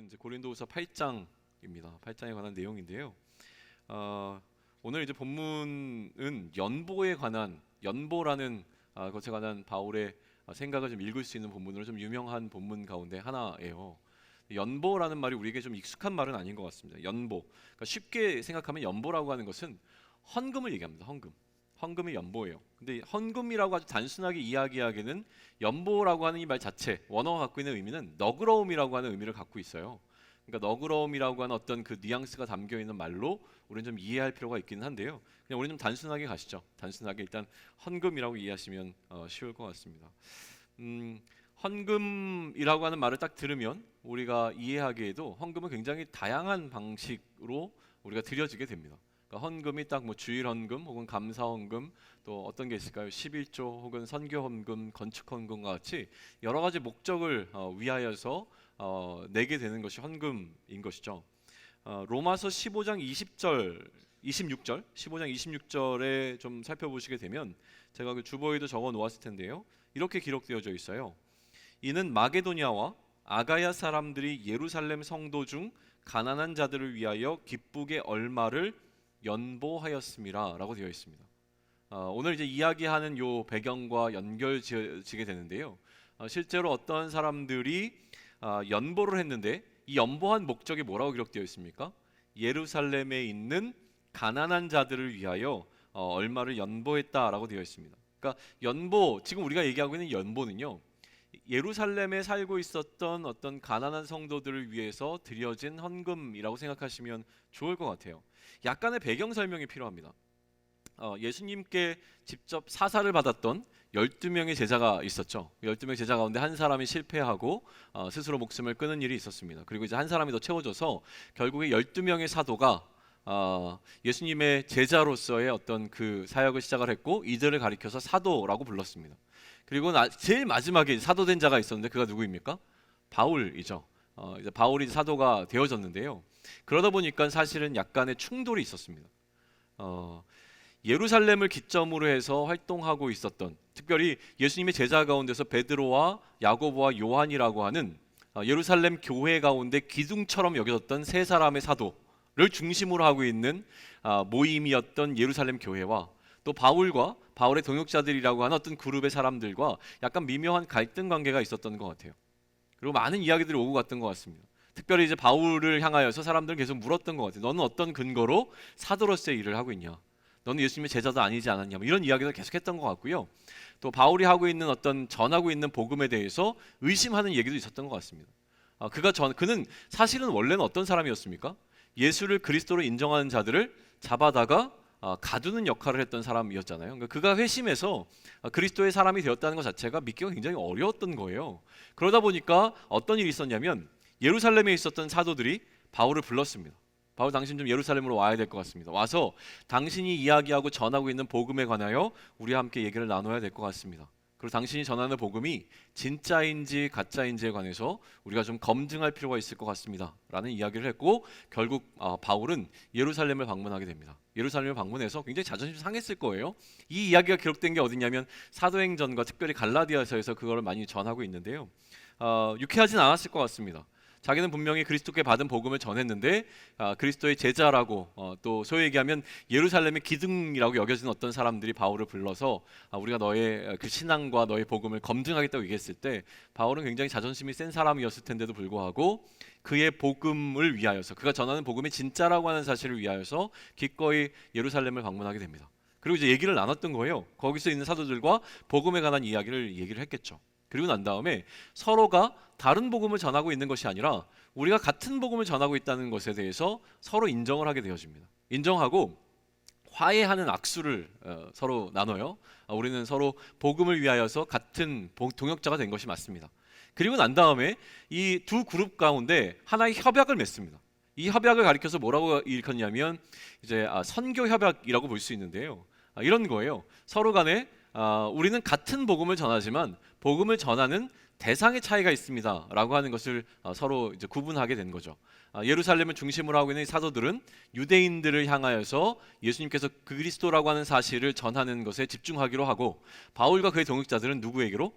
이제 고린도후서 8장입니다. 8장에 관한 내용인데요. 오늘 이제 본문은 연보라는 것에 관한 바울의 생각을 좀 읽을 수 있는 본문으로 좀 유명한 본문 가운데 하나예요. 연보라는 말이 우리에게 좀 익숙한 말은 아닌 것 같습니다. 연보. 그러니까 쉽게 생각하면 연보라고 하는 것은 헌금을 얘기합니다. 헌금이 연보예요. 근데 헌금이라고 아주 단순하게 이야기하기에는 연보라고 하는 이 말 자체, 원어가 갖고 있는 의미는 너그러움이라고 하는 의미를 갖고 있어요. 그러니까 너그러움이라고 하는 어떤 그 뉘앙스가 담겨 있는 말로 우리는 좀 이해할 필요가 있기는 한데요. 그냥 우리는 좀 단순하게 가시죠. 단순하게 일단 헌금이라고 이해하시면 쉬울 것 같습니다. 헌금이라고 하는 말을 딱 들으면 우리가 이해하기에도 헌금은 굉장히 다양한 방식으로 우리가 드려지게 됩니다. 그러니까 헌금이 딱 뭐 주일 헌금 혹은 감사 헌금 또 어떤 게 있을까요? 11조 혹은 선교 헌금, 건축 헌금과 같이 여러 가지 목적을 위하여서 내게 되는 것이 헌금인 것이죠. 로마서 15장 20절, 26절, 15장 26절에 좀 살펴보시게 되면 제가 그 주보에도 적어 놓았을 텐데요. 이렇게 기록되어져 있어요. 이는 마게도냐와 아가야 사람들이 예루살렘 성도 중 가난한 자들을 위하여 기쁘게 얼마를 연보하였음이라라고 되어 있습니다. 오늘 이제 이야기하는 요 배경과 연결지게 되는데요. 실제로 어떤 사람들이 연보를 했는데 이 연보한 목적이 뭐라고 기록되어 있습니까? 예루살렘에 있는 가난한 자들을 위하여 얼마를 연보했다라고 되어 있습니다. 그러니까 연보, 지금 우리가 얘기하고 있는 연보는요, 예루살렘에 살고 있었던 어떤 가난한 성도들을 위해서 드려진 헌금이라고 생각하시면 좋을 것 같아요. 약간의 배경 설명이 필요합니다. 예수님께 직접 사사를 받았던 12명의 제자가 있었죠. 12명의 제자 가운데 한 사람이 실패하고 스스로 목숨을 끊은 일이 있었습니다. 그리고 이제 한 사람이 더 채워져서 결국에 12명의 사도가 예수님의 제자로서의 어떤 그 사역을 시작을 했고 이들을 가리켜서 사도라고 불렀습니다. 그리고 제일 마지막에 사도된 자가 있었는데 그가 누구입니까? 바울이죠. 이제 바울이 사도가 되어졌는데요. 그러다 보니까 사실은 약간의 충돌이 있었습니다. 예루살렘을 기점으로 해서 활동하고 있었던, 특별히 예수님의 제자 가운데서 베드로와 야고보와 요한이라고 하는 예루살렘 교회 가운데 기둥처럼 여겨졌던 세 사람의 사도를 중심으로 하고 있는 모임이었던 예루살렘 교회와 또 바울과 바울의 동역자들이라고 하는 어떤 그룹의 사람들과 약간 미묘한 갈등 관계가 있었던 것 같아요. 그리고 많은 이야기들이 오고 갔던 것 같습니다. 특별히 이제 바울을 향하여서 사람들은 계속 물었던 것 같아요. 너는 어떤 근거로 사도로서의 일을 하고 있냐? 너는 예수님의 제자도 아니지 않았냐? 뭐 이런 이야기를 계속했던 것 같고요. 또 바울이 하고 있는 어떤 전하고 있는 복음에 대해서 의심하는 얘기도 있었던 것 같습니다. 그는 사실은 원래는 어떤 사람이었습니까? 예수를 그리스도로 인정하는 자들을 잡아다가 가두는 역할을 했던 사람이었잖아요. 그러니까 그가 회심해서 그리스도의 사람이 되었다는 것 자체가 믿기가 굉장히 어려웠던 거예요. 그러다 보니까 어떤 일이 있었냐면 예루살렘에 있었던 사도들이 바울을 불렀습니다. 바울, 당신 좀 예루살렘으로 와야 될 것 같습니다. 와서 당신이 이야기하고 전하고 있는 복음에 관하여 우리와 함께 얘기를 나눠야 될 것 같습니다. 그리고 당신이 전하는 복음이 진짜인지 가짜인지에 관해서 우리가 좀 검증할 필요가 있을 것 같습니다 라는 이야기를 했고, 결국 바울은 예루살렘을 방문하게 됩니다. 예루살렘을 방문해서 굉장히 자존심이 상했을 거예요. 이 이야기가 기록된 게 어디냐면 사도행전과 특별히 갈라디아서에서 그걸 많이 전하고 있는데요. 유쾌하진 않았을 것 같습니다. 자기는 분명히 그리스도께 받은 복음을 전했는데 그리스도의 제자라고 또 소위 얘기하면 예루살렘의 기둥이라고 여겨지는 어떤 사람들이 바울을 불러서 우리가 너의 그 신앙과 너의 복음을 검증하겠다고 얘기했을 때 바울은 굉장히 자존심이 센 사람이었을 텐데도 불구하고 그의 복음을 위하여서, 그가 전하는 복음이 진짜라고 하는 사실을 위하여서 기꺼이 예루살렘을 방문하게 됩니다. 그리고 이제 얘기를 나눴던 거예요. 거기서 있는 사도들과 복음에 관한 얘기를 했겠죠. 그리고 난 다음에 서로가 다른 복음을 전하고 있는 것이 아니라 우리가 같은 복음을 전하고 있다는 것에 대해서 서로 인정을 하게 되어집니다. 인정하고 화해하는 악수를 서로 나눠요. 우리는 서로 복음을 위하여서 같은 동역자가 된 것이 맞습니다. 그리고 난 다음에 이 두 그룹 가운데 하나의 협약을 맺습니다. 이 협약을 가리켜서 뭐라고 일컫냐면 이제 선교 협약이라고 볼 수 있는데요. 이런 거예요. 서로 간에 우리는 같은 복음을 전하지만 복음을 전하는 대상의 차이가 있습니다 라고 하는 것을 서로 이제 구분하게 된 거죠. 예루살렘을 중심으로 하고 있는 사도들은 유대인들을 향하여서 예수님께서 그리스도라고 하는 사실을 전하는 것에 집중하기로 하고, 바울과 그의 동역자들은 누구에게로?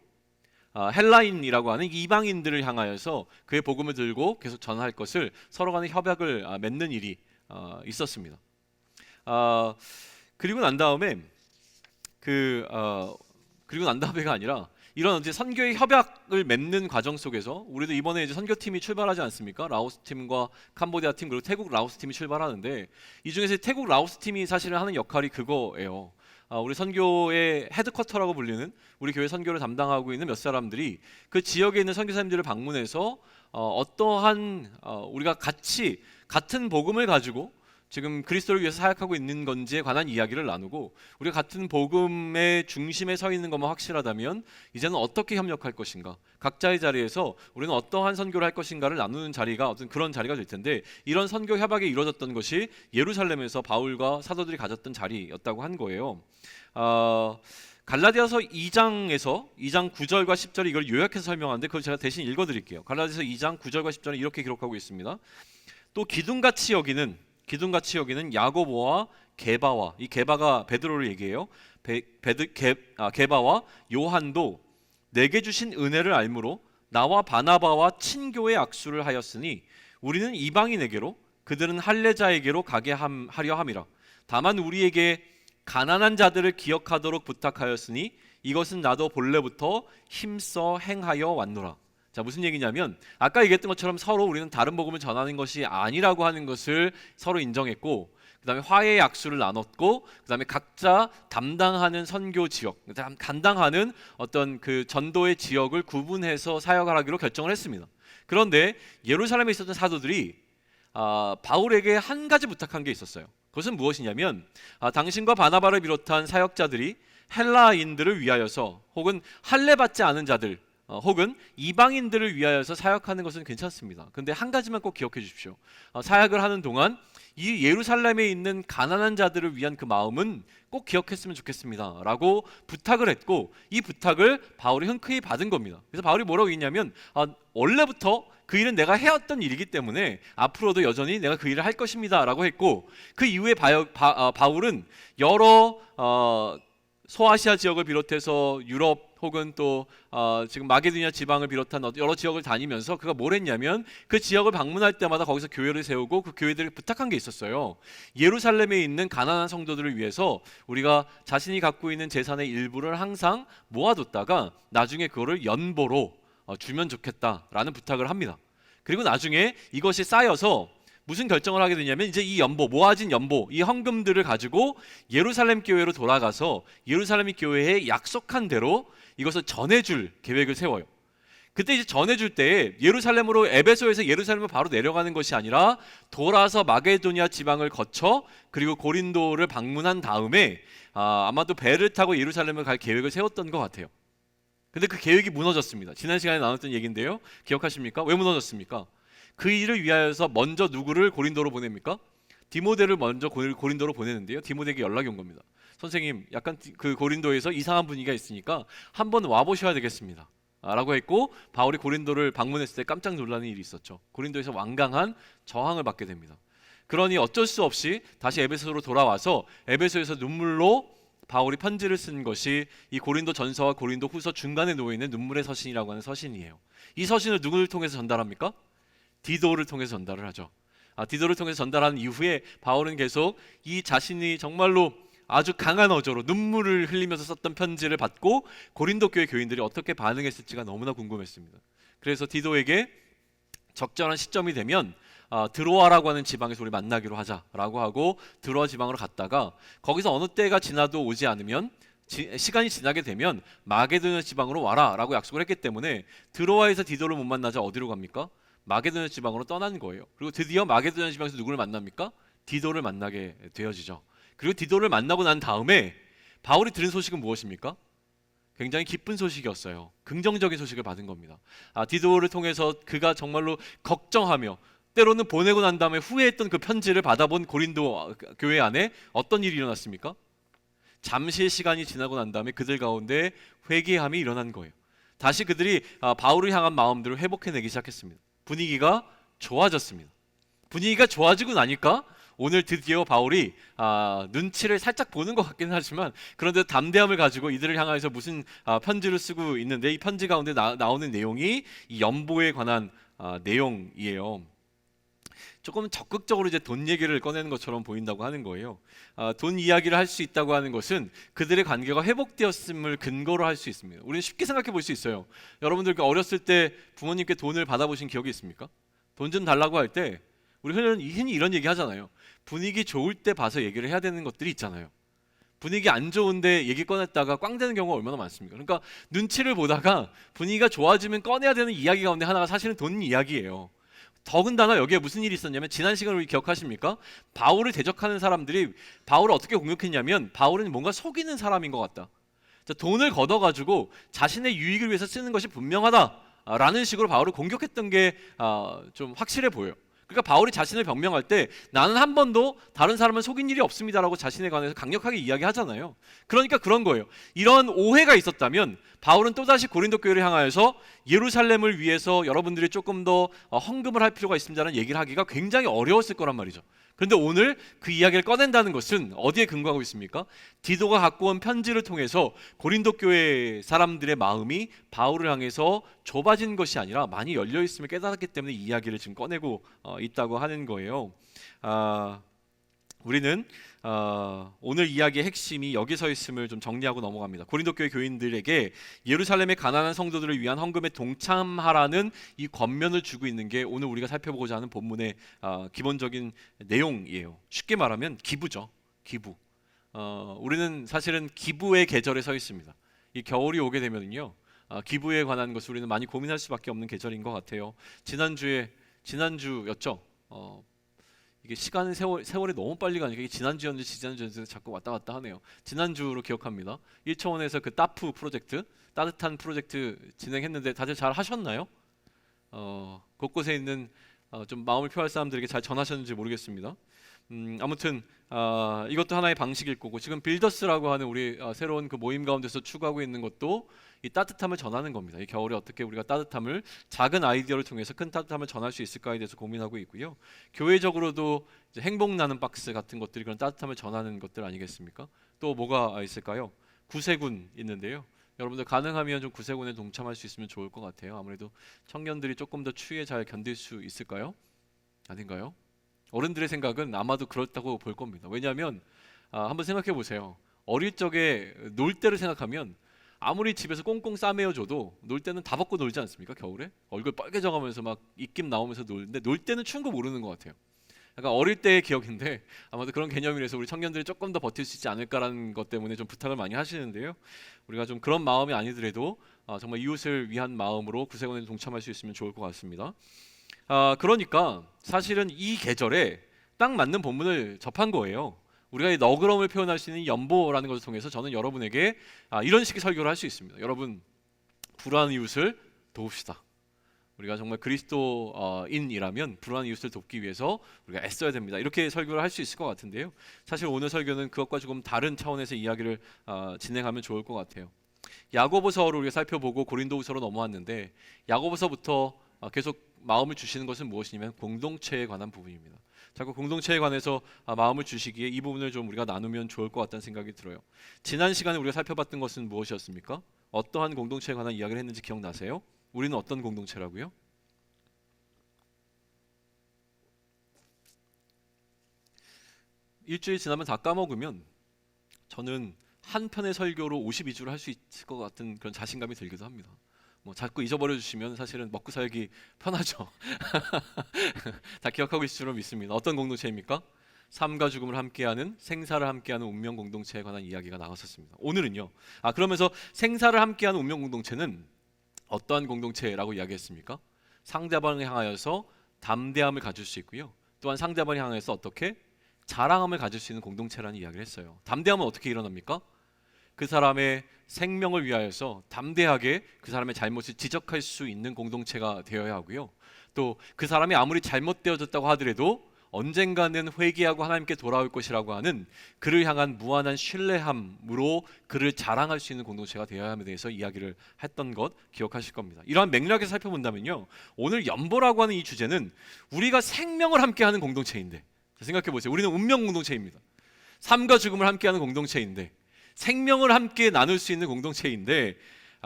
헬라인이라고 하는 이방인들을 향하여서 그의 복음을 들고 계속 전할 것을 서로 간에 협약을 맺는 일이 있었습니다. 그리고 난 다음에 그리고 난 다음에가 아니라 이런 이제 선교의 협약을 맺는 과정 속에서 우리도 이번에 이제 선교팀이 출발하지 않습니까? 라오스 팀과 캄보디아 팀 그리고 태국 라오스 팀이 출발하는데 이 중에서 태국 라오스 팀이 사실은 하는 역할이 그거예요. 우리 선교의 헤드쿼터라고 불리는 우리 교회 선교를 담당하고 있는 몇 사람들이 그 지역에 있는 선교사님들을 방문해서 어떠한 우리가 같은 복음을 가지고 지금 그리스도를 위해서 사역하고 있는 건지에 관한 이야기를 나누고 우리가 같은 복음의 중심에 서 있는 것만 확실하다면 이제는 어떻게 협력할 것인가, 각자의 자리에서 우리는 어떠한 선교를 할 것인가를 나누는 자리가 어떤 그런 자리가 될 텐데, 이런 선교 협약이 이루어졌던 것이 예루살렘에서 바울과 사도들이 가졌던 자리였다고 한 거예요. 갈라디아서 2장 9절과 10절이 이걸 요약해서 설명하는데 그걸 제가 대신 읽어드릴게요. 갈라디아서 2장 9절과 10절은 이렇게 기록하고 있습니다. 또 기둥같이 여기는 야고보와 게바와, 이 게바가 베드로를 얘기해요. 게바와 요한도 내게 주신 은혜를 알므로 나와 바나바와 친교의 악수를 하였으니 우리는 이방인에게로 그들은 할례자에게로 가게 하려 함이라. 다만 우리에게 가난한 자들을 기억하도록 부탁하였으니 이것은 나도 본래부터 힘써 행하여 왔노라. 자, 무슨 얘기냐면 아까 얘기했던 것처럼 서로 우리는 다른 복음을 전하는 것이 아니라고 하는 것을 서로 인정했고, 그 다음에 화해의 약수를 나눴고, 그 다음에 각자 담당하는 선교 지역, 감당하는 어떤 그 전도의 지역을 구분해서 사역을 하기로 결정을 했습니다. 그런데 예루살렘에 있었던 사도들이 바울에게 한 가지 부탁한 게 있었어요. 그것은 무엇이냐면 당신과 바나바를 비롯한 사역자들이 헬라인들을 위하여서 혹은 할례 받지 않은 자들 혹은 이방인들을 위하여서 사역하는 것은 괜찮습니다. 근데 한 가지만 꼭 기억해 주십시오. 사역을 하는 동안 이 예루살렘에 있는 가난한 자들을 위한 그 마음은 꼭 기억했으면 좋겠습니다 라고 부탁을 했고, 이 부탁을 바울이 흔쾌히 받은 겁니다. 그래서 바울이 뭐라고 했냐면 원래부터 그 일은 내가 해왔던 일이기 때문에 앞으로도 여전히 내가 그 일을 할 것입니다 라고 했고, 그 이후에 바울은 여러 소아시아 지역을 비롯해서 유럽 혹은 또 지금 마게도니아 지방을 비롯한 여러 지역을 다니면서 그가 뭘 했냐면 그 지역을 방문할 때마다 거기서 교회를 세우고 그 교회들이 부탁한 게 있었어요. 예루살렘에 있는 가난한 성도들을 위해서 우리가 자신이 갖고 있는 재산의 일부를 항상 모아뒀다가 나중에 그거를 연보로 주면 좋겠다라는 부탁을 합니다. 그리고 나중에 이것이 쌓여서 무슨 결정을 하게 되냐면 이제 이 모아진 연보, 이 헌금들을 가지고 예루살렘 교회로 돌아가서 예루살렘 교회에 약속한 대로 이것을 전해줄 계획을 세워요. 그때 이제 전해줄 때 예루살렘으로, 에베소에서 예루살렘으로 바로 내려가는 것이 아니라 돌아서 마게도니아 지방을 거쳐 그리고 고린도를 방문한 다음에 아마도 배를 타고 예루살렘을 갈 계획을 세웠던 것 같아요. 근데 그 계획이 무너졌습니다. 지난 시간에 나눴던 얘기인데요. 기억하십니까? 왜 무너졌습니까? 그 일을 위하여서 먼저 누구를 고린도로 보냅니까? 디모데를 먼저 고린도로 보내는데요. 디모데에게 연락이 온 겁니다. 선생님, 약간 그 고린도에서 이상한 분위기가 있으니까 한번 와보셔야 되겠습니다 라고 했고, 바울이 고린도를 방문했을 때 깜짝 놀라는 일이 있었죠. 고린도에서 완강한 저항을 받게 됩니다. 그러니 어쩔 수 없이 다시 에베소로 돌아와서 에베소에서 눈물로 바울이 편지를 쓴 것이 이 고린도 전서와 고린도 후서 중간에 놓여있는 눈물의 서신이라고 하는 서신이에요. 이 서신을 누구를 통해서 전달합니까? 디도를 통해서 전달을 하죠. 디도를 통해서 전달한 이후에 바울은 계속 이 자신이 정말로 아주 강한 어조로 눈물을 흘리면서 썼던 편지를 받고 고린도 교회 교인들이 어떻게 반응했을지가 너무나 궁금했습니다. 그래서 디도에게 적절한 시점이 되면 드로아라고 하는 지방에서 우리 만나기로 하자라고 하고 드로아 지방으로 갔다가 거기서 어느 때가 지나도 오지 않으면 시간이 지나게 되면 마게도냐 지방으로 와라 라고 약속을 했기 때문에 드로아에서 디도를 못 만나자 어디로 갑니까? 마게도냐 지방으로 떠난 거예요. 그리고 드디어 마게도냐 지방에서 누구를 만납니까? 디도를 만나게 되어지죠. 그리고 디도를 만나고 난 다음에 바울이 들은 소식은 무엇입니까? 굉장히 기쁜 소식이었어요. 긍정적인 소식을 받은 겁니다. 디도를 통해서 그가 정말로 걱정하며 때로는 보내고 난 다음에 후회했던 그 편지를 받아본 고린도 교회 안에 어떤 일이 일어났습니까? 잠시의 시간이 지나고 난 다음에 그들 가운데 회개함이 일어난 거예요. 다시 그들이 바울을 향한 마음들을 회복해내기 시작했습니다. 분위기가 좋아졌습니다. 분위기가 좋아지고 나니까 오늘 드디어 바울이 눈치를 살짝 보는 것 같긴 하지만 그런데 담대함을 가지고 이들을 향해서 무슨 편지를 쓰고 있는데 이 편지 가운데 나오는 내용이 이 연보에 관한 내용이에요. 조금 적극적으로 이제 돈 얘기를 꺼내는 것처럼 보인다고 하는 거예요. 돈 이야기를 할 수 있다고 하는 것은 그들의 관계가 회복되었음을 근거로 할 수 있습니다. 우리는 쉽게 생각해 볼 수 있어요. 여러분들 어렸을 때 부모님께 돈을 받아보신 기억이 있습니까? 돈 좀 달라고 할 때 우리 흔히 이런 얘기 하잖아요. 분위기 좋을 때 봐서 얘기를 해야 되는 것들이 있잖아요. 분위기 안 좋은데 얘기 꺼냈다가 꽝 되는 경우가 얼마나 많습니까? 그러니까 눈치를 보다가 분위기가 좋아지면 꺼내야 되는 이야기 가운데 하나가 사실은 돈 이야기예요. 더군다나 여기에 무슨 일이 있었냐면 지난 시간을 우리 기억하십니까? 바울을 대적하는 사람들이 바울을 어떻게 공격했냐면 바울은 뭔가 속이는 사람인 것 같다. 돈을 걷어가지고 자신의 유익을 위해서 쓰는 것이 분명하다라는 식으로 바울을 공격했던 게 좀 확실해 보여요. 그러니까 바울이 자신을 변명할 때 나는 한 번도 다른 사람을 속인 일이 없습니다라고 자신에 관해서 강력하게 이야기하잖아요. 그러니까 그런 거예요. 이런 오해가 있었다면 바울은 또다시 고린도 교회를 향하여서 예루살렘을 위해서 여러분들이 조금 더 헌금을 할 필요가 있습니다라는 얘기를 하기가 굉장히 어려웠을 거란 말이죠. 그런데 오늘 그 이야기를 꺼낸다는 것은 어디에 근거하고 있습니까? 디도가 갖고 온 편지를 통해서 고린도 교회 사람들의 마음이 바울을 향해서 좁아진 것이 아니라 많이 열려 있음을 깨달았기 때문에 이 이야기를 지금 꺼내고 있다고 하는 거예요. 우리는 오늘 이야기의 핵심이 여기서 있음을 좀 정리하고 넘어갑니다. 고린도 교회 교인들에게 예루살렘의 가난한 성도들을 위한 헌금에 동참하라는 이 권면을 주고 있는 게 오늘 우리가 살펴보고자 하는 본문의 기본적인 내용이에요. 쉽게 말하면 기부죠. 기부. 우리는 사실은 기부의 계절에 서 있습니다. 이 겨울이 오게 되면요, 기부에 관한 것을 우리는 많이 고민할 수밖에 없는 계절인 것 같아요. 지난주였죠. 이게 시간은 세월이 너무 빨리 가니까 이게 지난주였는지 자꾸 왔다 갔다 하네요. 지난주로 기억합니다. 1차원에서 그 따프 프로젝트, 따뜻한 프로젝트 진행했는데 다들 잘 하셨나요? 곳곳에 있는 좀 마음을 표할 사람들에게 잘 전하셨는지 모르겠습니다. 아무튼 이것도 하나의 방식일 거고 지금 빌더스라고 하는 우리 새로운 그 모임 가운데서 추구하고 있는 것도 이 따뜻함을 전하는 겁니다. 이 겨울에 어떻게 우리가 따뜻함을 작은 아이디어를 통해서 큰 따뜻함을 전할 수 있을까에 대해서 고민하고 있고요. 교회적으로도 이제 행복 나는 박스 같은 것들이 그런 따뜻함을 전하는 것들 아니겠습니까? 또 뭐가 있을까요? 구세군 있는데요. 여러분들 가능하면 좀 구세군에 동참할 수 있으면 좋을 것 같아요. 아무래도 청년들이 조금 더 추위에 잘 견딜 수 있을까요? 아닌가요? 어른들의 생각은 아마도 그렇다고 볼 겁니다. 왜냐하면 한번 생각해 보세요. 어릴 적에 놀 때를 생각하면 아무리 집에서 꽁꽁 싸매어줘도 놀 때는 다 벗고 놀지 않습니까? 겨울에 얼굴 빨개져가면서 막 입김 나오면서 놀는데 놀 때는 추운 거 모르는 것 같아요. 약간 어릴 때의 기억인데 아마도 그런 개념이라서 우리 청년들이 조금 더 버틸 수 있지 않을까라는 것 때문에 좀 부탁을 많이 하시는데요. 우리가 좀 그런 마음이 아니더라도 정말 이웃을 위한 마음으로 구세군에 동참할 수 있으면 좋을 것 같습니다. 그러니까 사실은 이 계절에 딱 맞는 본문을 접한 거예요. 우리가 이 너그러움을 표현할 수 있는 연보라는 것을 통해서 저는 여러분에게 이런 식의 설교를 할 수 있습니다. 여러분, 불우한 이웃을 도웁시다. 우리가 정말 그리스도인이라면 불우한 이웃을 돕기 위해서 우리가 애써야 됩니다. 이렇게 설교를 할 수 있을 것 같은데요. 사실 오늘 설교는 그것과 조금 다른 차원에서 이야기를 진행하면 좋을 것 같아요. 야고보서를 우리가 살펴보고 고린도후서로 넘어왔는데 야고보서부터 계속 마음을 주시는 것은 무엇이냐면 공동체에 관한 부분입니다. 자꾸 공동체에 관해서 마음을 주시기에 이 부분을 좀 우리가 나누면 좋을 것 같다는 생각이 들어요. 지난 시간에 우리가 살펴봤던 것은 무엇이었습니까? 어떠한 공동체에 관한 이야기를 했는지 기억나세요? 우리는 어떤 공동체라고요? 일주일 지나면 다 까먹으면 저는 한 편의 설교로 52주를 할 수 있을 것 같은 그런 자신감이 들기도 합니다. 뭐 자꾸 잊어버려 주시면 사실은 먹고 살기 편하죠. 다 기억하고 있을 줄 믿습니다. 어떤 공동체입니까? 삶과 죽음을 함께하는, 생사를 함께하는 운명 공동체에 관한 이야기가 나왔었습니다. 오늘은요. 그러면서 생사를 함께하는 운명 공동체는 어떠한 공동체라고 이야기했습니까? 상대방을 향하여서 담대함을 가질 수 있고요. 또한 상대방을 향해서 어떻게 자랑함을 가질 수 있는 공동체라는 이야기를 했어요. 담대함은 어떻게 일어납니까? 그 사람의 생명을 위하여서 담대하게 그 사람의 잘못을 지적할 수 있는 공동체가 되어야 하고요. 또 그 사람이 아무리 잘못되어졌다고 하더라도 언젠가는 회개하고 하나님께 돌아올 것이라고 하는 그를 향한 무한한 신뢰함으로 그를 자랑할 수 있는 공동체가 되어야 함에 대해서 이야기를 했던 것 기억하실 겁니다. 이러한 맥락에서 살펴본다면요, 오늘 연보라고 하는 이 주제는 우리가 생명을 함께하는 공동체인데 자, 생각해 보세요. 우리는 운명 공동체입니다. 삶과 죽음을 함께하는 공동체인데, 생명을 함께 나눌 수 있는 공동체인데,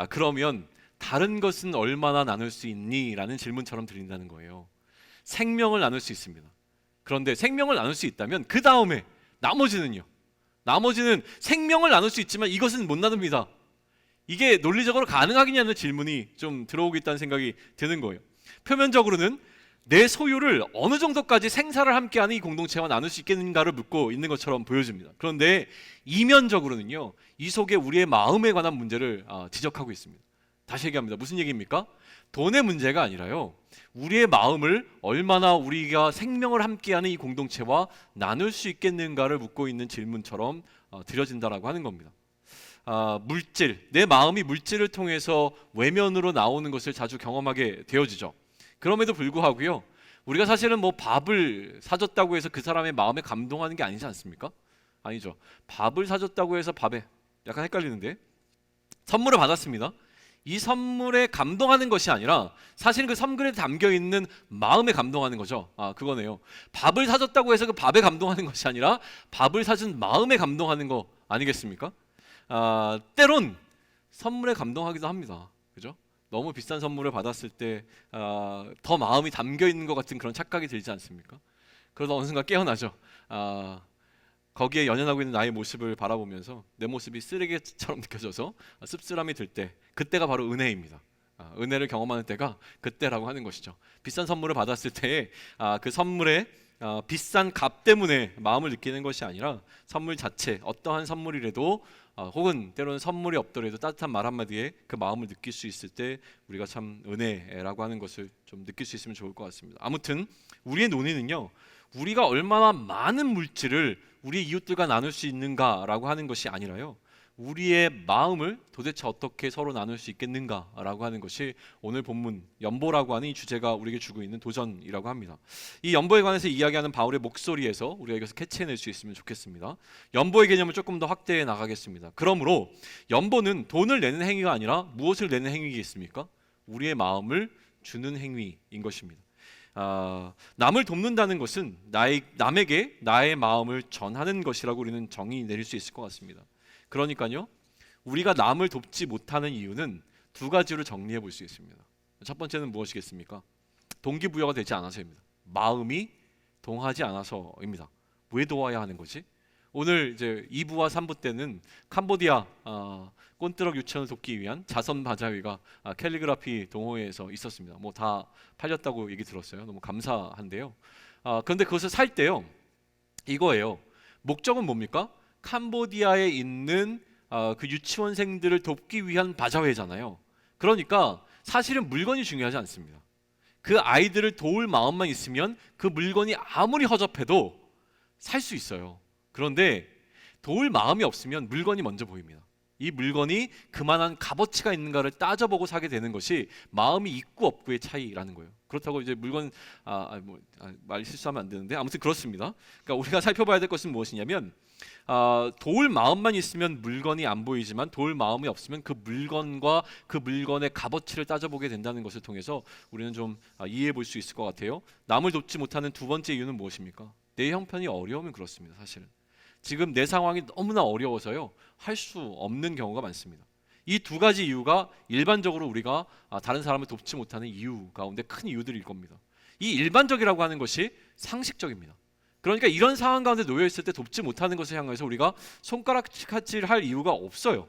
그러면 다른 것은 얼마나 나눌 수 있니? 라는 질문처럼 들린다는 거예요. 생명을 나눌 수 있습니다. 그런데 생명을 나눌 수 있다면 그 다음에 나머지는요? 나머지는 생명을 나눌 수 있지만 이것은 못 나눕니다. 이게 논리적으로 가능하겠냐는 질문이 좀 들어오고 있다는 생각이 드는 거예요. 표면적으로는 내 소유를 어느 정도까지 생사를 함께하는 이 공동체와 나눌 수 있겠는가를 묻고 있는 것처럼 보여집니다. 그런데 이면적으로는요, 이 속에 우리의 마음에 관한 문제를 지적하고 있습니다. 다시 얘기합니다. 무슨 얘기입니까? 돈의 문제가 아니라요, 우리의 마음을 얼마나 우리가 생명을 함께하는 이 공동체와 나눌 수 있겠는가를 묻고 있는 질문처럼 드려진다라고 하는 겁니다. 물질, 내 마음이 물질을 통해서 외면으로 나오는 것을 자주 경험하게 되어지죠. 그럼에도 불구하고요, 우리가 사실은 뭐 밥을 사줬다고 해서 그 사람의 마음에 감동하는 게 아니지 않습니까? 아니죠. 밥을 사줬다고 해서 밥에 약간 헷갈리는데, 선물을 받았습니다. 이 선물에 감동하는 것이 아니라 사실 그 선물에 담겨있는 마음에 감동하는 거죠. 그거네요. 밥을 사줬다고 해서 그 밥에 감동하는 것이 아니라 밥을 사준 마음에 감동하는 거 아니겠습니까? 때론 선물에 감동하기도 합니다. 그죠? 너무 비싼 선물을 받았을 때 더 마음이 담겨있는 것 같은 그런 착각이 들지 않습니까? 그러다 어느 순간 깨어나죠. 거기에 연연하고 있는 나의 모습을 바라보면서 내 모습이 쓰레기처럼 느껴져서 씁쓸함이 들 때, 그때가 바로 은혜입니다. 은혜를 경험하는 때가 그때라고 하는 것이죠. 비싼 선물을 받았을 때 그 선물의 비싼 값 때문에 마음을 느끼는 것이 아니라 선물 자체, 어떠한 선물이라도 혹은 때로는 선물이 없더라도 따뜻한 말 한마디에 그 마음을 느낄 수 있을 때 우리가 참 은혜라고 하는 것을 좀 느낄 수 있으면 좋을 것 같습니다. 아무튼 우리의 논의는요, 우리가 얼마나 많은 물질을 우리 이웃들과 나눌 수 있는가라고 하는 것이 아니라요, 우리의 마음을 도대체 어떻게 서로 나눌 수 있겠는가라고 하는 것이 오늘 본문 연보라고 하는 이 주제가 우리에게 주고 있는 도전이라고 합니다. 이 연보에 관해서 이야기하는 바울의 목소리에서 우리가 이것을 캐치해낼 수 있으면 좋겠습니다. 연보의 개념을 조금 더 확대해 나가겠습니다. 그러므로 연보는 돈을 내는 행위가 아니라 무엇을 내는 행위겠습니까? 우리의 마음을 주는 행위인 것입니다. 남을 돕는다는 것은 남에게 나의 마음을 전하는 것이라고 우리는 정의 내릴 수 있을 것 같습니다. 그러니까요, 우리가 남을 돕지 못하는 이유는 두 가지로 정리해 볼 수 있습니다. 첫 번째는 무엇이겠습니까? 동기부여가 되지 않아서입니다. 마음이 동하지 않아서입니다. 왜 도와야 하는 거지? 오늘 이제 2부와 3부 때는 캄보디아 꼰뜨럭 유치원을 돕기 위한 자선 바자회가 캘리그라피 동호회에서 있었습니다. 뭐 다 팔렸다고 얘기 들었어요. 너무 감사한데요. 그런데 그것을 살 때요, 이거예요. 목적은 뭡니까? 캄보디아에 있는 그 유치원생들을 돕기 위한 바자회잖아요. 그러니까 사실은 물건이 중요하지 않습니다. 그 아이들을 도울 마음만 있으면 그 물건이 아무리 허접해도 살 수 있어요. 그런데 도울 마음이 없으면 물건이 먼저 보입니다. 이 물건이 그만한 값어치가 있는가를 따져보고 사게 되는 것이 마음이 있고 없고의 차이라는 거예요. 그렇다고 이제 물건 말 실수하면 안 되는데 아무튼 그렇습니다. 그러니까 우리가 살펴봐야 될 것은 무엇이냐면 도울 마음만 있으면 물건이 안 보이지만 도울 마음이 없으면 그 물건과 그 물건의 값어치를 따져보게 된다는 것을 통해서 우리는 좀 이해해 볼 수 있을 것 같아요. 남을 돕지 못하는 두 번째 이유는 무엇입니까? 내 형편이 어려우면 그렇습니다. 사실은 지금 내 상황이 너무나 어려워서요, 할 수 없는 경우가 많습니다. 이 두 가지 이유가 일반적으로 우리가 다른 사람을 돕지 못하는 이유 가운데 큰 이유들일 겁니다. 이 일반적이라고 하는 것이 상식적입니다. 그러니까 이런 상황 가운데 놓여 있을 때 돕지 못하는 것을 향해서 우리가 손가락질할 이유가 없어요.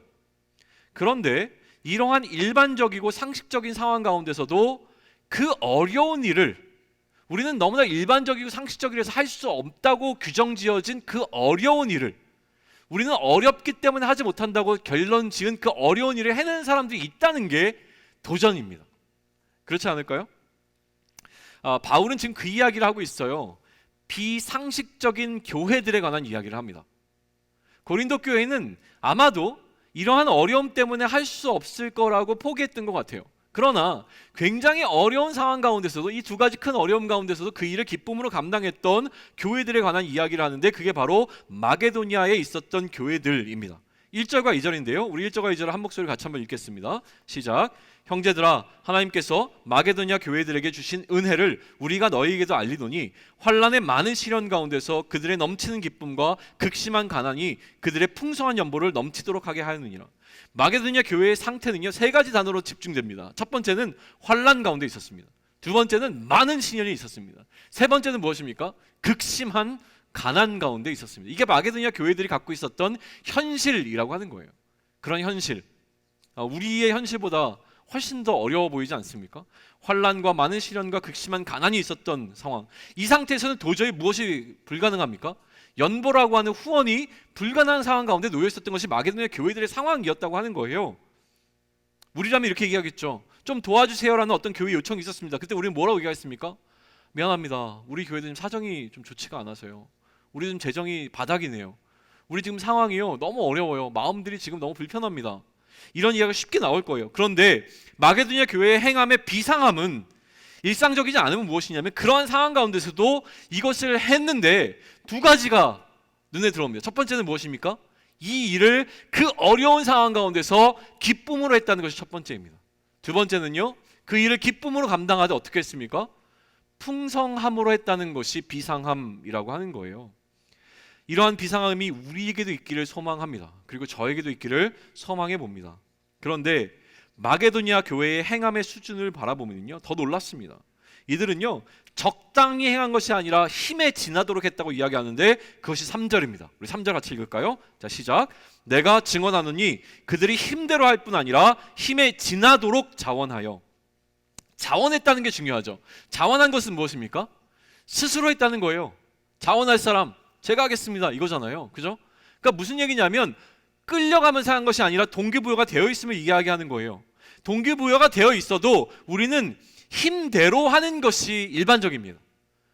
그런데 이러한 일반적이고 상식적인 상황 가운데서도 그 어려운 일을 우리는 너무나 일반적이고 상식적이라서 할 수 없다고 규정지어진 그 어려운 일을 우리는 어렵기 때문에 하지 못한다고 결론 지은 그 어려운 일을 해내는 사람들이 있다는 게 도전입니다. 그렇지 않을까요? 바울은 지금 그 이야기를 하고 있어요. 비상식적인 교회들에 관한 이야기를 합니다. 고린도 교회는 아마도 이러한 어려움 때문에 할 수 없을 거라고 포기했던 것 같아요. 그러나 굉장히 어려운 상황 가운데서도 이 두 가지 큰 어려움 가운데서도 그 일을 기쁨으로 감당했던 교회들에 관한 이야기를 하는데 그게 바로 마게도니아에 있었던 교회들입니다. 1절과 2절인데요. 우리 1절과 2절을 한 목소리 같이 한번 읽겠습니다. 시작. 형제들아, 하나님께서 마게도냐 교회들에게 주신 은혜를 우리가 너희에게도 알리노니 환난의 많은 시련 가운데서 그들의 넘치는 기쁨과 극심한 가난이 그들의 풍성한 연보를 넘치도록 하게 하였느니라. 마게도냐 교회의 상태는요, 세 가지 단어로 집중됩니다. 첫 번째는 환난 가운데 있었습니다. 두 번째는 많은 시련이 있었습니다. 세 번째는 무엇입니까? 극심한 가난 가운데 있었습니다. 이게 마게도냐 교회들이 갖고 있었던 현실이라고 하는 거예요. 그런 현실, 우리의 현실보다 훨씬 더 어려워 보이지 않습니까? 환난과 많은 시련과 극심한 가난이 있었던 상황. 이 상태에서는 도저히 무엇이 불가능합니까? 연보라고 하는 후원이 불가능한 상황 가운데 놓여 있었던 것이 마게도냐 교회들의 상황이었다고 하는 거예요. 우리라면 이렇게 얘기하겠죠. 좀 도와주세요라는 어떤 교회 요청이 있었습니다. 그때 우리는 뭐라고 얘기했습니까? 미안합니다. 우리 교회도 지금 사정이 좀 좋지가 않아서요. 우리 지금 재정이 바닥이네요. 우리 지금 상황이요, 너무 어려워요. 마음들이 지금 너무 불편합니다. 이런 이야기가 쉽게 나올 거예요. 그런데 마게도냐 교회의 행함의 비상함은 일상적이지 않으면 무엇이냐면, 그러한 상황 가운데서도 이것을 했는데 두 가지가 눈에 들어옵니다. 첫 번째는 무엇입니까? 이 일을 그 어려운 상황 가운데서 기쁨으로 했다는 것이 첫 번째입니다. 두 번째는요, 그 일을 기쁨으로 감당하되 어떻게 했습니까? 풍성함으로 했다는 것이 비상함이라고 하는 거예요. 이러한 비상함이 우리에게도 있기를 소망합니다. 그리고 저에게도 있기를 소망해 봅니다. 그런데 마게도냐 교회의 행함의 수준을 바라보면요, 더 놀랍습니다. 이들은요, 적당히 행한 것이 아니라 힘에 지나도록 했다고 이야기하는데, 그것이 3절입니다. 우리 3절 같이 읽을까요? 자, 시작. 내가 증언하노니 그들이 힘대로 할 뿐 아니라 힘에 지나도록 자원하여. 자원했다는 게 중요하죠. 자원한 것은 무엇입니까? 스스로 했다는 거예요. 자원할 사람 제가 하겠습니다, 이거잖아요. 그죠? 그러니까 무슨 얘기냐면, 끌려가면서 한 것이 아니라 동기부여가 되어 있음을 이야기하는 거예요. 동기부여가 되어 있어도 우리는 힘대로 하는 것이 일반적입니다.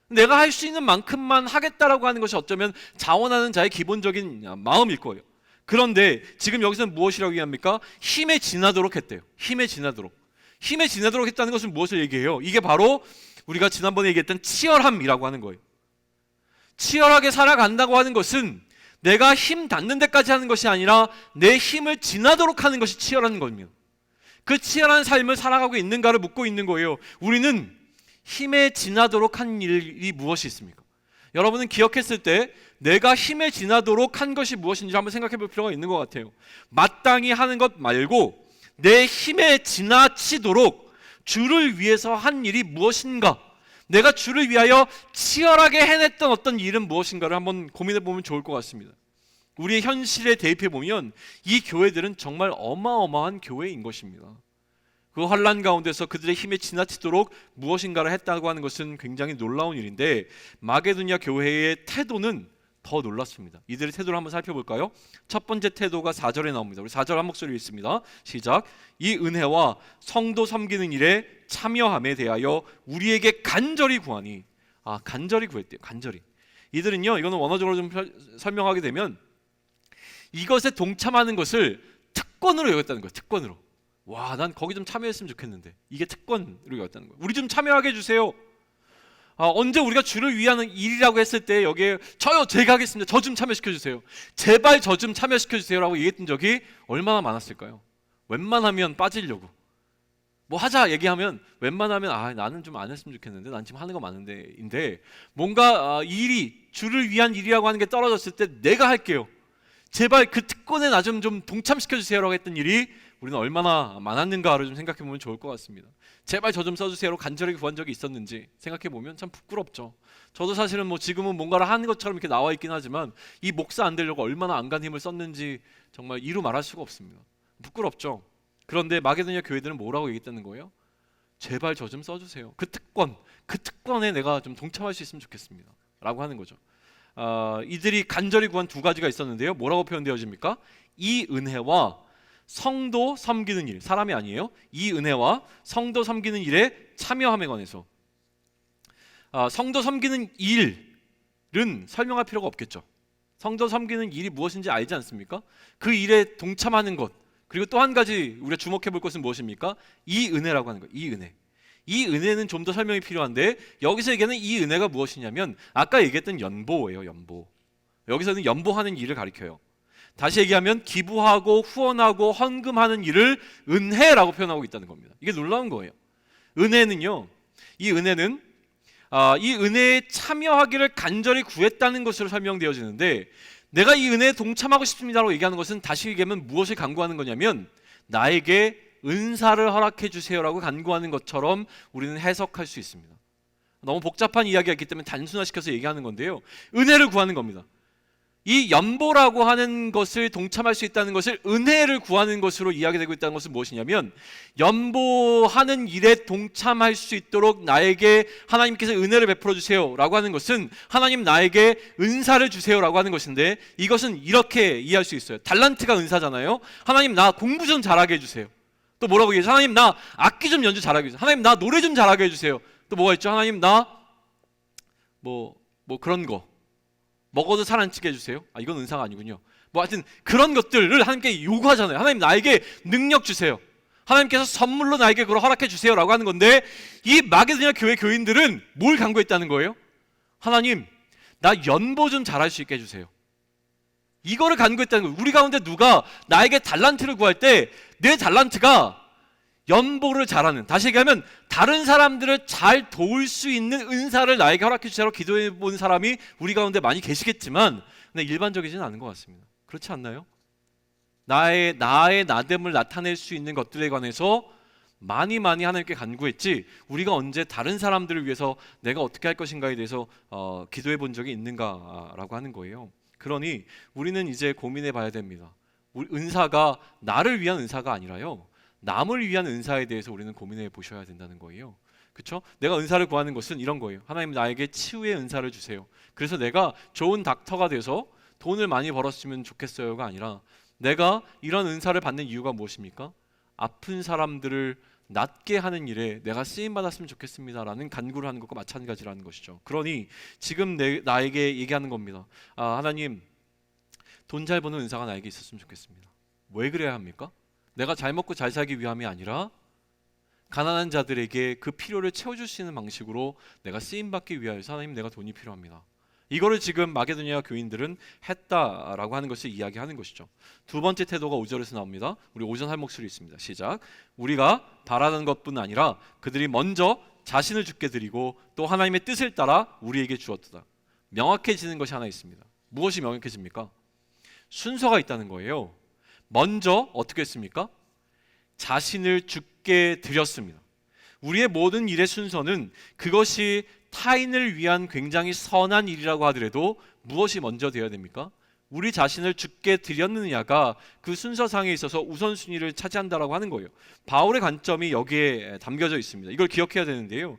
내가 할 수 있는 만큼만 하겠다라고 하는 것이 어쩌면 자원하는 자의 기본적인 마음일 거예요. 그런데 지금 여기서는 무엇이라고 얘기합니까? 힘에 지나도록 했대요. 힘에 지나도록. 힘에 지나도록 했다는 것은 무엇을 얘기해요? 이게 바로 우리가 지난번에 얘기했던 치열함이라고 하는 거예요. 치열하게 살아간다고 하는 것은 내가 힘 닿는 데까지 하는 것이 아니라 내 힘을 지나도록 하는 것이 치열한 겁니다. 그 치열한 삶을 살아가고 있는가를 묻고 있는 거예요. 우리는 힘에 지나도록 한 일이 무엇이 있습니까? 여러분은 기억했을 때 내가 힘에 지나도록 한 것이 무엇인지 한번 생각해 볼 필요가 있는 것 같아요. 마땅히 하는 것 말고 내 힘에 지나치도록 주를 위해서 한 일이 무엇인가? 내가 주를 위하여 치열하게 해냈던 어떤 일은 무엇인가를 한번 고민해 보면 좋을 것 같습니다. 우리의 현실에 대입해 보면 이 교회들은 정말 어마어마한 교회인 것입니다. 그 환난 가운데서 그들의 힘에 지나치도록 무엇인가를 했다고 하는 것은 굉장히 놀라운 일인데, 마게도냐 교회의 태도는 더 놀랐습니다. 이들의 태도를 한번 살펴볼까요? 첫 번째 태도가 4절에 나옵니다. 우리 4절 한 목소리 읽습니다. 시작. 이 은혜와 성도 섬기는 일에 참여함에 대하여 우리에게 간절히 구하니. 간절히 구했대요. 간절히. 이들은요, 이거는 원어적으로 좀 설명하게 되면 이것에 동참하는 것을 특권으로 여겼다는 거예요. 특권으로. 와, 난 거기 좀 참여했으면 좋겠는데, 이게 특권으로 여겼다는 거예요. 우리 좀 참여하게 해주세요. 언제 우리가 주를 위하는 일이라고 했을 때 여기에 저요, 제가 하겠습니다, 저 좀 참여시켜주세요, 제발 저 좀 참여시켜주세요 라고 얘기했던 적이 얼마나 많았을까요? 웬만하면 빠지려고 뭐 하자 얘기하면 웬만하면 나는 좀 안 했으면 좋겠는데, 난 지금 하는 거 많은데 인데, 뭔가 일이 주를 위한 일이라고 하는 게 떨어졌을 때 내가 할게요, 제발 그 특권에 나 좀 동참시켜주세요 라고 했던 일이 우리는 얼마나 많았는가를 좀 생각해 보면 좋을 것 같습니다. 제발 저 좀 써주세요로 간절하게 구한 적이 있었는지 생각해 보면 참 부끄럽죠. 저도 사실은 뭐 지금은 뭔가를 하는 것처럼 이렇게 나와 있긴 하지만 이 목사 안 되려고 얼마나 안간 힘을 썼는지 정말 이루 말할 수가 없습니다. 부끄럽죠. 그런데 마게도냐 교회들은 뭐라고 얘기했다는 거예요? 제발 저 좀 써주세요. 그 특권에 내가 좀 동참할 수 있으면 좋겠습니다 라고 하는 거죠. 이들이 간절히 구한 두 가지가 있었는데요, 뭐라고 표현되어집니까? 이 은혜와 성도 섬기는 일, 사람이 아니에요. 이 은혜와 성도 섬기는 일에 참여함에 관해서. 성도 섬기는 일은 설명할 필요가 없겠죠. 성도 섬기는 일이 무엇인지 알지 않습니까? 그 일에 동참하는 것, 그리고 또 한 가지 우리가 주목해 볼 것은 무엇입니까? 이 은혜라고 하는 거예요. 이 은혜. 이 은혜는 좀 더 설명이 필요한데, 여기서 얘기하는 이 은혜가 무엇이냐면 아까 얘기했던 연보예요. 연보. 여기서는 연보하는 일을 가리켜요. 다시 얘기하면 기부하고 후원하고 헌금하는 일을 은혜라고 표현하고 있다는 겁니다. 이게 놀라운 거예요. 은혜는요, 이 은혜는 이 은혜에 참여하기를 간절히 구했다는 것으로 설명되어지는데, 내가 이 은혜에 동참하고 싶습니다라고 얘기하는 것은 다시 얘기하면 무엇을 간구하는 거냐면 나에게 은사를 허락해 주세요라고 간구하는 것처럼 우리는 해석할 수 있습니다. 너무 복잡한 이야기가 있기 때문에 단순화시켜서 얘기하는 건데요, 은혜를 구하는 겁니다. 이 연보라고 하는 것을 동참할 수 있다는 것을 은혜를 구하는 것으로 이야기되고 있다는 것은 무엇이냐면, 연보하는 일에 동참할 수 있도록 나에게 하나님께서 은혜를 베풀어 주세요 라고 하는 것은 하나님 나에게 은사를 주세요 라고 하는 것인데, 이것은 이렇게 이해할 수 있어요. 달란트가 은사잖아요. 하나님 나 공부 좀 잘하게 해주세요. 또 뭐라고 얘기해요? 하나님 나 악기 좀 연주 잘하게 해주세요. 하나님 나 노래 좀 잘하게 해주세요. 또 뭐가 있죠? 하나님 나 뭐 그런 거 먹어도 살 안 찌게 해주세요. 이건 은사가 아니군요. 하여튼 그런 것들을 하나님께 요구하잖아요. 하나님 나에게 능력 주세요. 하나님께서 선물로 나에게 그걸 허락해 주세요 라고 하는 건데, 이 마게도냐 교회 교인들은 뭘 간구했다는 거예요? 하나님 나 연보 좀 잘할 수 있게 해주세요. 이거를 간구했다는 거예요. 우리 가운데 누가 나에게 달란트를 구할 때 내 달란트가 연보를 잘하는, 다시 얘기하면 다른 사람들을 잘 도울 수 있는 은사를 나에게 허락해 주세요 기도해 본 사람이 우리 가운데 많이 계시겠지만, 근데 일반적이지는 않은 것 같습니다. 그렇지 않나요? 나의 나됨을 나타낼 수 있는 것들에 관해서 많이 하나님께 간구했지, 우리가 언제 다른 사람들을 위해서 내가 어떻게 할 것인가에 대해서 기도해 본 적이 있는가라고 하는 거예요. 그러니 우리는 이제 고민해 봐야 됩니다. 우리 은사가 나를 위한 은사가 아니라요, 남을 위한 은사에 대해서 우리는 고민해 보셔야 된다는 거예요. 그렇죠? 내가 은사를 구하는 것은 이런 거예요. 하나님 나에게 치유의 은사를 주세요. 그래서 내가 좋은 닥터가 돼서 돈을 많이 벌었으면 좋겠어요가 아니라, 내가 이런 은사를 받는 이유가 무엇입니까? 아픈 사람들을 낫게 하는 일에 내가 쓰임 받았으면 좋겠습니다라는 간구를 하는 것과 마찬가지라는 것이죠. 그러니 지금 나에게 얘기하는 겁니다. 하나님 돈 잘 버는 은사가 나에게 있었으면 좋겠습니다. 왜 그래야 합니까? 내가 잘 먹고 잘 살기 위함이 아니라 가난한 자들에게 그 필요를 채워줄 수 있는 방식으로 내가 쓰임받기 위하여서 하나님 내가 돈이 필요합니다. 이거를 지금 마게도냐 교인들은 했다라고 하는 것을 이야기하는 것이죠. 두 번째 태도가 5절에서 나옵니다. 우리 5절 할 목소리 있습니다. 시작. 우리가 바라는 것뿐 아니라 그들이 먼저 자신을 주께 드리고 또 하나님의 뜻을 따라 우리에게 주었도다. 명확해지는 것이 하나 있습니다. 무엇이 명확해집니까? 순서가 있다는 거예요. 먼저 어떻게 했습니까? 자신을 주께 드렸습니다. 우리의 모든 일의 순서는 그것이 타인을 위한 굉장히 선한 일이라고 하더라도 무엇이 먼저 되어야 됩니까? 우리 자신을 주께 드렸느냐가 그 순서상에 있어서 우선순위를 차지한다라고 하는 거예요. 바울의 관점이 여기에 담겨져 있습니다. 이걸 기억해야 되는데요,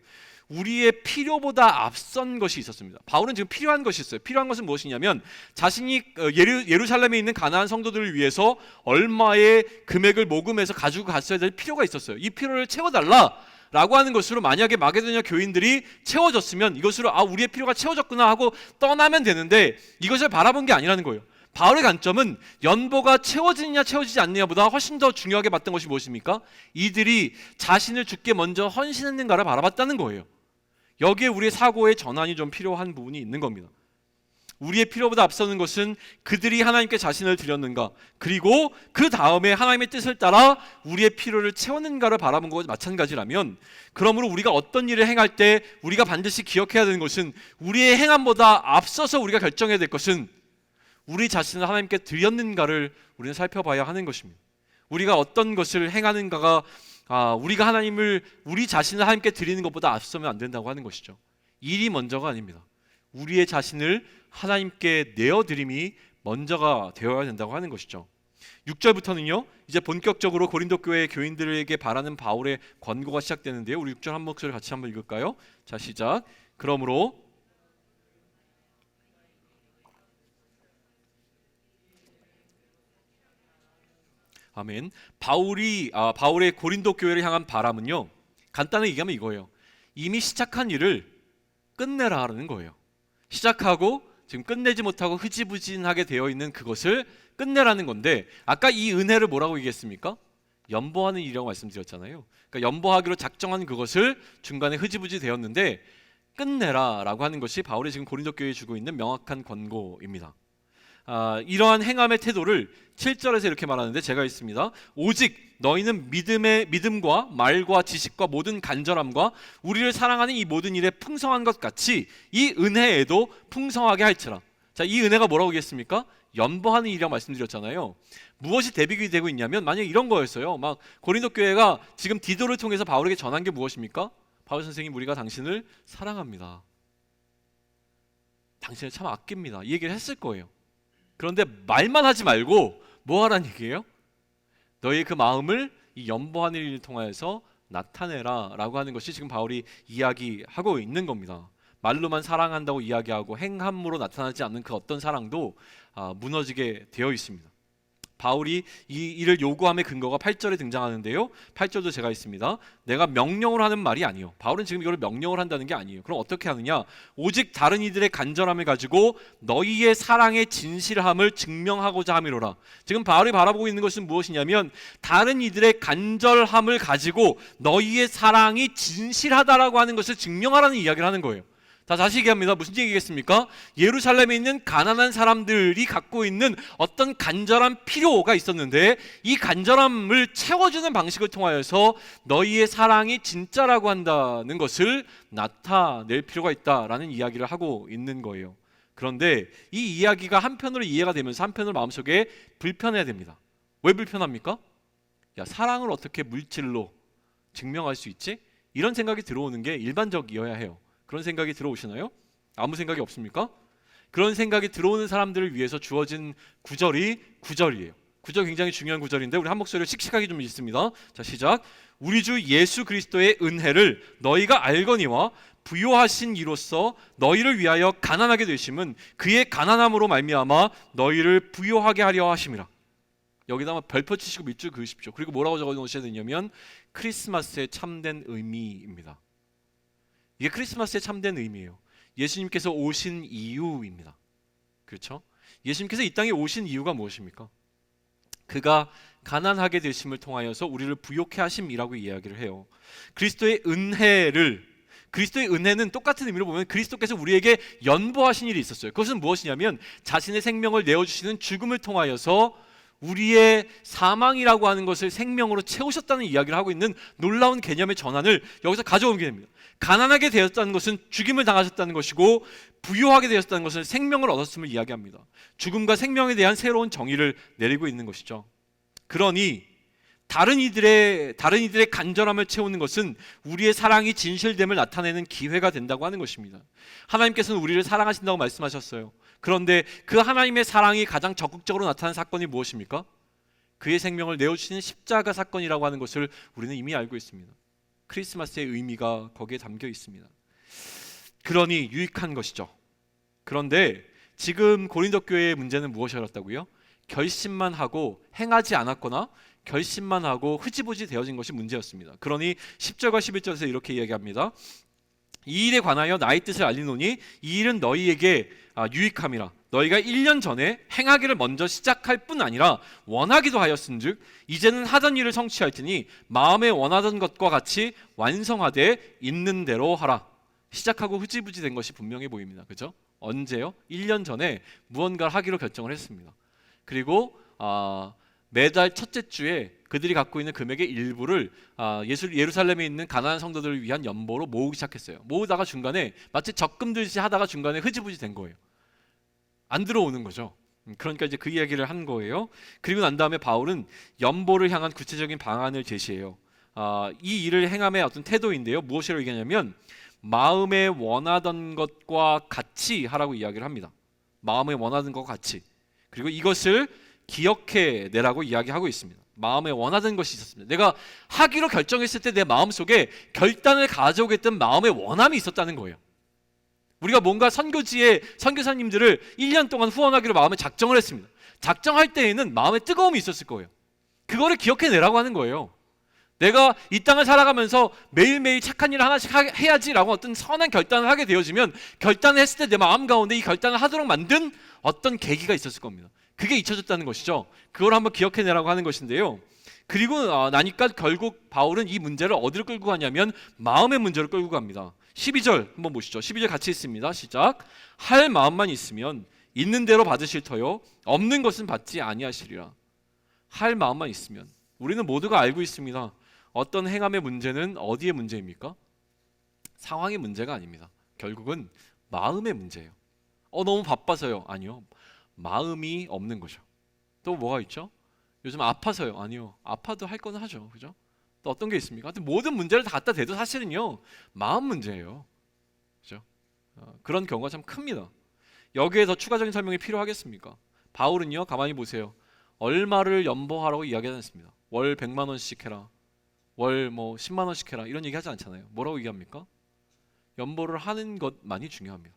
우리의 필요보다 앞선 것이 있었습니다. 바울은 지금 필요한 것이 있어요. 필요한 것은 무엇이냐면, 자신이 예루살렘에 있는 가나안 성도들을 위해서 얼마의 금액을 모금해서 가지고 갔어야 될 필요가 있었어요. 이 필요를 채워달라라고 하는 것으로 만약에 마게도냐 교인들이 채워졌으면 이것으로 우리의 필요가 채워졌구나 하고 떠나면 되는데, 이것을 바라본 게 아니라는 거예요. 바울의 관점은 연보가 채워지느냐 채워지지 않느냐보다 훨씬 더 중요하게 봤던 것이 무엇입니까? 이들이 자신을 주께 먼저 헌신했는가를 바라봤다는 거예요. 여기에 우리의 사고의 전환이 좀 필요한 부분이 있는 겁니다. 우리의 필요보다 앞서는 것은 그들이 하나님께 자신을 드렸는가, 그리고 그 다음에 하나님의 뜻을 따라 우리의 필요를 채웠는가를 바라본 것과 마찬가지라면, 그러므로 우리가 어떤 일을 행할 때 우리가 반드시 기억해야 되는 것은, 우리의 행함보다 앞서서 우리가 결정해야 될 것은 우리 자신을 하나님께 드렸는가를 우리는 살펴봐야 하는 것입니다. 우리가 어떤 것을 행하는가가 우리가 우리 자신을 하나님께 드리는 것보다 앞서면 안 된다고 하는 것이죠. 일이 먼저가 아닙니다. 우리의 자신을 하나님께 내어드림이 먼저가 되어야 된다고 하는 것이죠. 6절부터는요, 이제 본격적으로 고린도 교회 교인들에게 바라는 바울의 권고가 시작되는데요, 우리 6절 한 목소리 같이 한번 읽을까요? 자, 시작. 그러므로 아멘. 바울의 고린도 교회를 향한 바람은요, 간단하게 얘기하면 이거예요. 이미 시작한 일을 끝내라라는 거예요. 시작하고 지금 끝내지 못하고 흐지부진하게 되어 있는 그것을 끝내라는 건데, 아까 이 은혜를 뭐라고 얘기했습니까? 연보하는 일이라고 말씀드렸잖아요. 그러니까 연보하기로 작정한 그것을 중간에 흐지부지 되었는데 끝내라라고 하는 것이 바울이 지금 고린도 교회에 주고 있는 명확한 권고입니다. 이러한 행함의 태도를 7절에서 이렇게 말하는데 제가 있습니다. 오직 너희는 믿음과 말과 지식과 모든 간절함과 우리를 사랑하는 이 모든 일에 풍성한 것 같이 이 은혜에도 풍성하게 할지라. 자, 이 은혜가 뭐라고 하겠습니까? 연보하는 일이라고 말씀드렸잖아요. 무엇이 대비가 되고 있냐면 만약에 이런 거였어요. 막 고린도 교회가 지금 디도를 통해서 바울에게 전한 게 무엇입니까? 바울 선생님, 우리가 당신을 사랑합니다. 당신을 참 아낍니다. 이 얘기를 했을 거예요. 그런데 말만 하지 말고 뭐 하라는 얘기예요? 너의 그 마음을 이 연보하는 일을 통하여서 나타내라 라고 하는 것이 지금 바울이 이야기하고 있는 겁니다. 말로만 사랑한다고 이야기하고 행함으로 나타나지 않는 그 어떤 사랑도 무너지게 되어 있습니다. 바울이 이 일을 요구함의 근거가 8절에 등장하는데요. 8절도 제가 있습니다. 내가 명령을 하는 말이 아니요. 바울은 지금 이걸 명령을 한다는 게 아니에요. 그럼 어떻게 하느냐? 오직 다른 이들의 간절함을 가지고 너희의 사랑의 진실함을 증명하고자 함이로라. 지금 바울이 바라보고 있는 것은 무엇이냐면 다른 이들의 간절함을 가지고 너희의 사랑이 진실하다라고 하는 것을 증명하라는 이야기를 하는 거예요. 다시 얘기합니다. 무슨 얘기겠습니까? 예루살렘에 있는 가난한 사람들이 갖고 있는 어떤 간절한 필요가 있었는데 이 간절함을 채워주는 방식을 통하여서 너희의 사랑이 진짜라고 한다는 것을 나타낼 필요가 있다라는 이야기를 하고 있는 거예요. 그런데 이 이야기가 한편으로 이해가 되면서 한편으로 마음속에 불편해야 됩니다. 왜 불편합니까? 야, 사랑을 어떻게 물질로 증명할 수 있지? 이런 생각이 들어오는 게 일반적이어야 해요. 그런 생각이 들어오시나요? 아무 생각이 없습니까? 그런 생각이 들어오는 사람들을 위해서 주어진 구절이 9절이에요. 9절 굉장히 중요한 구절인데 우리 한 목소리로 씩씩하게 좀 읽습니다. 자, 시작. 우리 주 예수 그리스도의 은혜를 너희가 알거니와 부요하신 이로써 너희를 위하여 가난하게 되심은 그의 가난함으로 말미암아 너희를 부요하게 하려 하심이라. 여기다 별표 치시고 밑줄 그으십시오. 그리고 뭐라고 적어 놓으셔야 되냐면 크리스마스의 참된 의미입니다. 이게 크리스마스의 참된 의미예요. 예수님께서 오신 이유입니다. 그렇죠? 예수님께서 이 땅에 오신 이유가 무엇입니까? 그가 가난하게 되심을 통하여서 우리를 부요케 하심이라고 이야기를 해요. 그리스도의 은혜는 똑같은 의미로 보면 그리스도께서 우리에게 연보하신 일이 있었어요. 그것은 무엇이냐면 자신의 생명을 내어주시는 죽음을 통하여서 우리의 사망이라고 하는 것을 생명으로 채우셨다는 이야기를 하고 있는 놀라운 개념의 전환을 여기서 가져오게 됩니다. 가난하게 되었다는 것은 죽임을 당하셨다는 것이고 부유하게 되었다는 것은 생명을 얻었음을 이야기합니다. 죽음과 생명에 대한 새로운 정의를 내리고 있는 것이죠. 그러니 다른 이들의 간절함을 채우는 것은 우리의 사랑이 진실됨을 나타내는 기회가 된다고 하는 것입니다. 하나님께서는 우리를 사랑하신다고 말씀하셨어요. 그런데 그 하나님의 사랑이 가장 적극적으로 나타난 사건이 무엇입니까? 그의 생명을 내어주시는 십자가 사건이라고 하는 것을 우리는 이미 알고 있습니다. 크리스마스의 의미가 거기에 담겨 있습니다. 그러니 유익한 것이죠. 그런데 지금 고린도 교회의 문제는 무엇이었다고요? 결심만 하고 행하지 않았거나 결심만 하고 흐지부지 되어진 것이 문제였습니다. 그러니 10절과 11절에서 이렇게 이야기합니다. 이 일에 관하여 나의 뜻을 알리노니 이 일은 너희에게 유익함이라. 너희가 1년 전에 행하기를 먼저 시작할 뿐 아니라 원하기도 하였은즉 이제는 하던 일을 성취할지니 마음에 원하던 것과 같이 완성하되 있는 대로 하라. 시작하고 흐지부지 된 것이 분명해 보입니다. 그죠? 언제요? 1년 전에 무언가를 하기로 결정을 했습니다. 그리고 매달 첫째 주에 그들이 갖고 있는 금액의 일부를 예루살렘에 있는 가난한 성도들을 위한 연보로 모으기 시작했어요. 모으다가 중간에 마치 적금 들듯이 하다가 중간에 흐지부지 된 거예요. 안 들어오는 거죠. 그러니까 이제 그 이야기를 한 거예요. 그리고 난 다음에 바울은 연보를 향한 구체적인 방안을 제시해요. 이 일을 행함의 어떤 태도인데요. 무엇이라고 얘기하냐면 마음에 원하던 것과 같이 하라고 이야기를 합니다. 마음에 원하던 것과 같이. 그리고 이것을 기억해 내라고 이야기하고 있습니다. 마음에 원하던 것이 있었습니다. 내가 하기로 결정했을 때 내 마음속에 결단을 가져오겠다는 마음의 원함이 있었다는 거예요. 우리가 뭔가 선교지에 선교사님들을 1년 동안 후원하기로 마음에 작정을 했습니다. 작정할 때에는 마음에 뜨거움이 있었을 거예요. 그거를 기억해내라고 하는 거예요. 내가 이 땅을 살아가면서 매일매일 착한 일을 하나씩 해야지라고 어떤 선한 결단을 하게 되어지면 결단을 했을 때 내 마음 가운데 이 결단을 하도록 만든 어떤 계기가 있었을 겁니다. 그게 잊혀졌다는 것이죠. 그걸 한번 기억해내라고 하는 것인데요. 그리고 나니까 결국 바울은 이 문제를 어디로 끌고 가냐면 마음의 문제로 끌고 갑니다. 12절 한번 보시죠. 12절 같이 있습니다. 시작. 할 마음만 있으면 있는 대로 받으실 터요 없는 것은 받지 아니하시리라. 할 마음만 있으면. 우리는 모두가 알고 있습니다. 어떤 행함의 문제는 어디의 문제입니까? 상황의 문제가 아닙니다. 결국은 마음의 문제예요. 너무 바빠서요? 아니요. 마음이 없는 거죠. 또 뭐가 있죠? 요즘 아파서요? 아니요. 아파도 할 건 하죠. 그죠? 또 어떤 게 있습니까? 하여튼 모든 문제를 다 갖다 대도 사실은요 마음 문제예요. 그죠? 그런 경우가 참 큽니다. 여기에 더 추가적인 설명이 필요하겠습니까? 바울은요 가만히 보세요. 얼마를 연보하라고 이야기하지 않습니다. 월 100만 원씩 해라. 월 10만 원씩 해라. 이런 얘기 하지 않잖아요. 뭐라고 얘기합니까? 연보를 하는 것만이 중요합니다.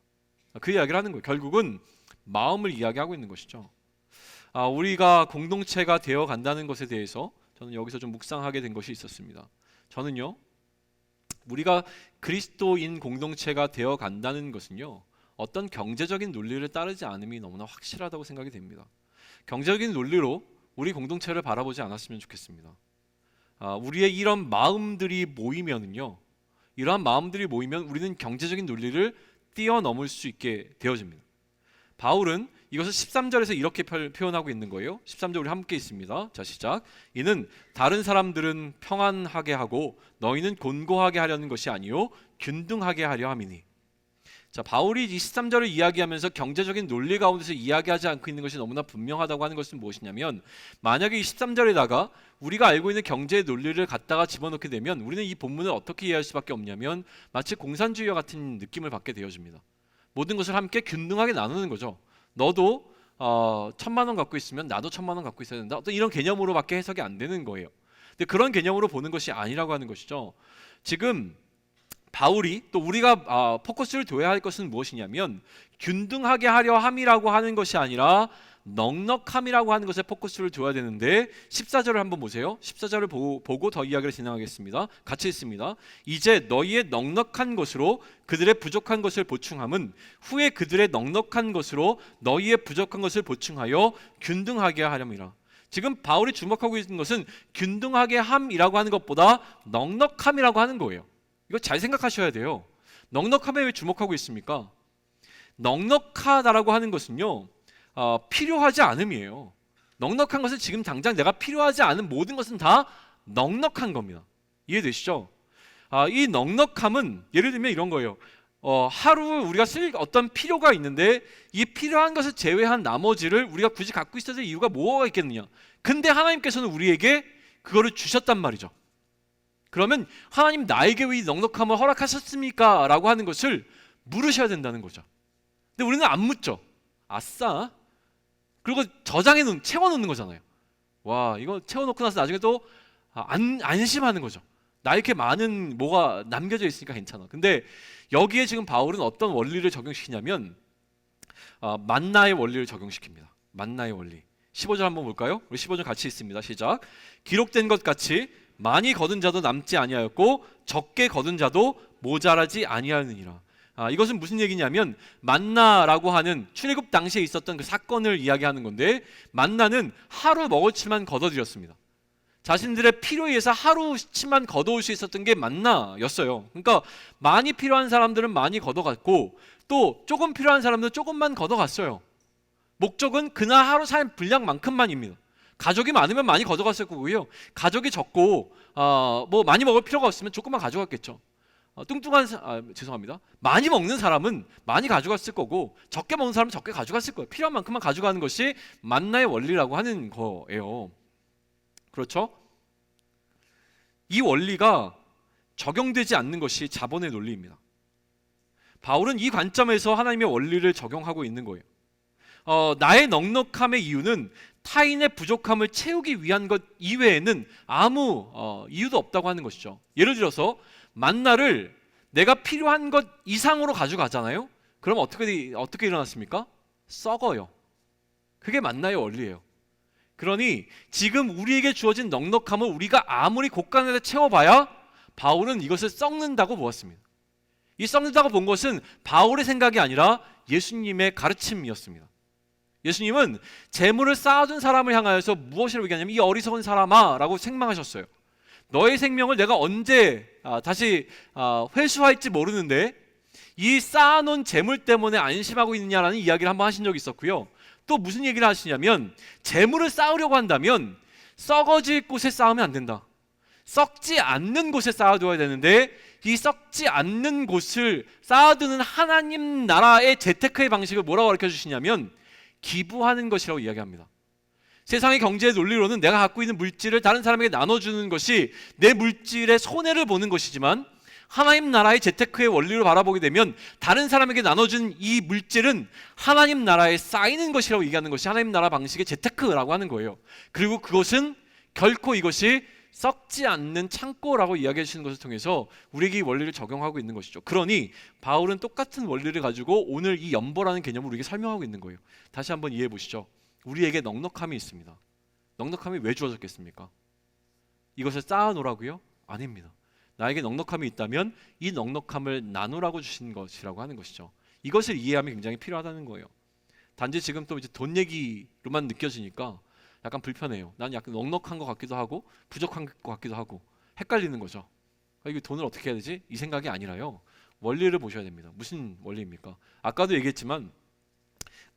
그 이야기를 하는 거예요. 결국은 마음을 이야기하고 있는 것이죠. 우리가 공동체가 되어 간다는 것에 대해서 저는 여기서 좀 묵상하게 된 것이 있었습니다. 저는요 우리가 그리스도인 공동체가 되어 간다는 것은요 어떤 경제적인 논리를 따르지 않음이 너무나 확실하다고 생각이 됩니다. 경제적인 논리로 우리 공동체를 바라보지 않았으면 좋겠습니다. 우리의 이런 마음들이 모이면은요 이러한 마음들이 모이면 우리는 경제적인 논리를 뛰어넘을 수 있게 되어집니다. 바울은 이것을 13절에서 이렇게 표현하고 있는 거예요. 13절 우리 함께 있습니다. 자 시작. 이는 다른 사람들은 평안하게 하고 너희는 곤고하게 하려는 것이 아니요 균등하게 하려 함이니. 자 바울이 이 13절을 이야기하면서 경제적인 논리 가운데서 이야기하지 않고 있는 것이 너무나 분명하다고 하는 것은 무엇이냐면 만약에 이 13절에다가 우리가 알고 있는 경제의 논리를 갖다가 집어넣게 되면 우리는 이 본문을 어떻게 이해할 수밖에 없냐면 마치 공산주의와 같은 느낌을 받게 되어집니다. 모든 것을 함께 균등하게 나누는 거죠. 너도 1,000만 원 갖고 있으면 나도 1,000만 원 갖고 있어야 된다. 어떤 이런 개념으로밖에 해석이 안 되는 거예요. 근데 그런 개념으로 보는 것이 아니라고 하는 것이죠. 지금 바울이 또 우리가 포커스를 둬야 할 것은 무엇이냐면 균등하게 하려 함이라고 하는 것이 아니라 넉넉함이라고 하는 것에 포커스를 둬야 되는데 14절을 한번 보세요. 14절을 보고 더 이야기를 진행하겠습니다. 같이 읽습니다. 이제 너희의 넉넉한 것으로 그들의 부족한 것을 보충함은 후에 그들의 넉넉한 것으로 너희의 부족한 것을 보충하여 균등하게 하렴이라. 지금 바울이 주목하고 있는 것은 균등하게 함이라고 하는 것보다 넉넉함이라고 하는 거예요. 이거 잘 생각하셔야 돼요. 넉넉함에 왜 주목하고 있습니까? 넉넉하다라고 하는 것은요 필요하지 않음이에요. 넉넉한 것은 지금 당장 내가 필요하지 않은 모든 것은 다 넉넉한 겁니다. 이해되시죠? 이 넉넉함은 예를 들면 이런 거예요. 하루 우리가 쓸 어떤 필요가 있는데 이 필요한 것을 제외한 나머지를 우리가 굳이 갖고 있어야 될 이유가 뭐가 있겠느냐. 근데 하나님께서는 우리에게 그거를 주셨단 말이죠. 그러면 하나님 나에게 왜 이 넉넉함을 허락하셨습니까? 라고 하는 것을 물으셔야 된다는 거죠. 근데 우리는 안 묻죠. 아싸. 그리고 채워놓는 거잖아요. 와 이거 채워놓고 나서 나중에 또 안심하는 거죠. 나 이렇게 많은 뭐가 남겨져 있으니까 괜찮아. 근데 여기에 지금 바울은 어떤 원리를 적용시키냐면 만나의 원리를 적용시킵니다. 만나의 원리. 15절 한번 볼까요? 우리 15절 같이 있습니다. 시작. 기록된 것 같이 많이 거둔 자도 남지 아니하였고 적게 거둔 자도 모자라지 아니하느니라. 이것은 무슨 얘기냐면 만나라고 하는 출애굽 당시에 있었던 그 사건을 이야기하는 건데 만나는 하루 먹을치만 거둬들였습니다. 자신들의 필요에 의해서 하루치만 거둬올 수 있었던 게 만나였어요. 그러니까 많이 필요한 사람들은 많이 거둬갔고 또 조금 필요한 사람들은 조금만 거둬갔어요. 목적은 그날 하루 살 분량만큼만입니다. 가족이 많으면 많이 가져갔을 거고요. 가족이 적고 뭐 많이 먹을 필요가 없으면 조금만 가져갔겠죠. 죄송합니다. 많이 먹는 사람은 많이 가져갔을 거고 적게 먹는 사람은 적게 가져갔을 거예요. 필요한 만큼만 가져가는 것이 만나의 원리라고 하는 거예요. 그렇죠? 이 원리가 적용되지 않는 것이 자본의 논리입니다. 바울은 이 관점에서 하나님의 원리를 적용하고 있는 거예요. 나의 넉넉함의 이유는 타인의 부족함을 채우기 위한 것 이외에는 아무 이유도 없다고 하는 것이죠. 예를 들어서 만나를 내가 필요한 것 이상으로 가져가잖아요. 그럼 어떻게 일어났습니까? 썩어요. 그게 만나의 원리예요. 그러니 지금 우리에게 주어진 넉넉함을 우리가 아무리 곳간에서 채워봐야 바울은 이것을 썩는다고 보았습니다. 이 썩는다고 본 것은 바울의 생각이 아니라 예수님의 가르침이었습니다. 예수님은 재물을 쌓아둔 사람을 향하여서 무엇이라고 얘기하냐면 이 어리석은 사람아 라고 책망하셨어요. 너의 생명을 내가 언제 다시 회수할지 모르는데 이 쌓아놓은 재물 때문에 안심하고 있느냐라는 이야기를 한번 하신 적이 있었고요. 또 무슨 얘기를 하시냐면 재물을 쌓으려고 한다면 썩어질 곳에 쌓으면 안 된다. 썩지 않는 곳에 쌓아둬야 되는데 이 썩지 않는 곳을 쌓아두는 하나님 나라의 재테크의 방식을 뭐라고 가르쳐 주시냐면 기부하는 것이라고 이야기합니다. 세상의 경제의 논리로는 내가 갖고 있는 물질을 다른 사람에게 나눠주는 것이 내 물질의 손해를 보는 것이지만 하나님 나라의 재테크의 원리로 바라보게 되면 다른 사람에게 나눠준 이 물질은 하나님 나라에 쌓이는 것이라고 얘기하는 것이 하나님 나라 방식의 재테크라고 하는 거예요. 그리고 그것은 결코 이것이 썩지 않는 창고라고 이야기해 주시는 것을 통해서 우리에게 이 원리를 적용하고 있는 것이죠. 그러니 바울은 똑같은 원리를 가지고 오늘 이 연보라는 개념을 우리에게 설명하고 있는 거예요. 다시 한번 이해해 보시죠. 우리에게 넉넉함이 있습니다. 넉넉함이 왜 주어졌겠습니까? 이것을 쌓아놓으라고요? 아닙니다. 나에게 넉넉함이 있다면 이 넉넉함을 나누라고 주신 것이라고 하는 것이죠. 이것을 이해하면 굉장히 필요하다는 거예요. 단지 지금 또 이제 돈 얘기로만 느껴지니까 약간 불편해요. 난 약간 넉넉한 것 같기도 하고 부족한 것 같기도 하고 헷갈리는 거죠. 이거 돈을 어떻게 해야 되지? 이 생각이 아니라요. 원리를 보셔야 됩니다. 무슨 원리입니까? 아까도 얘기했지만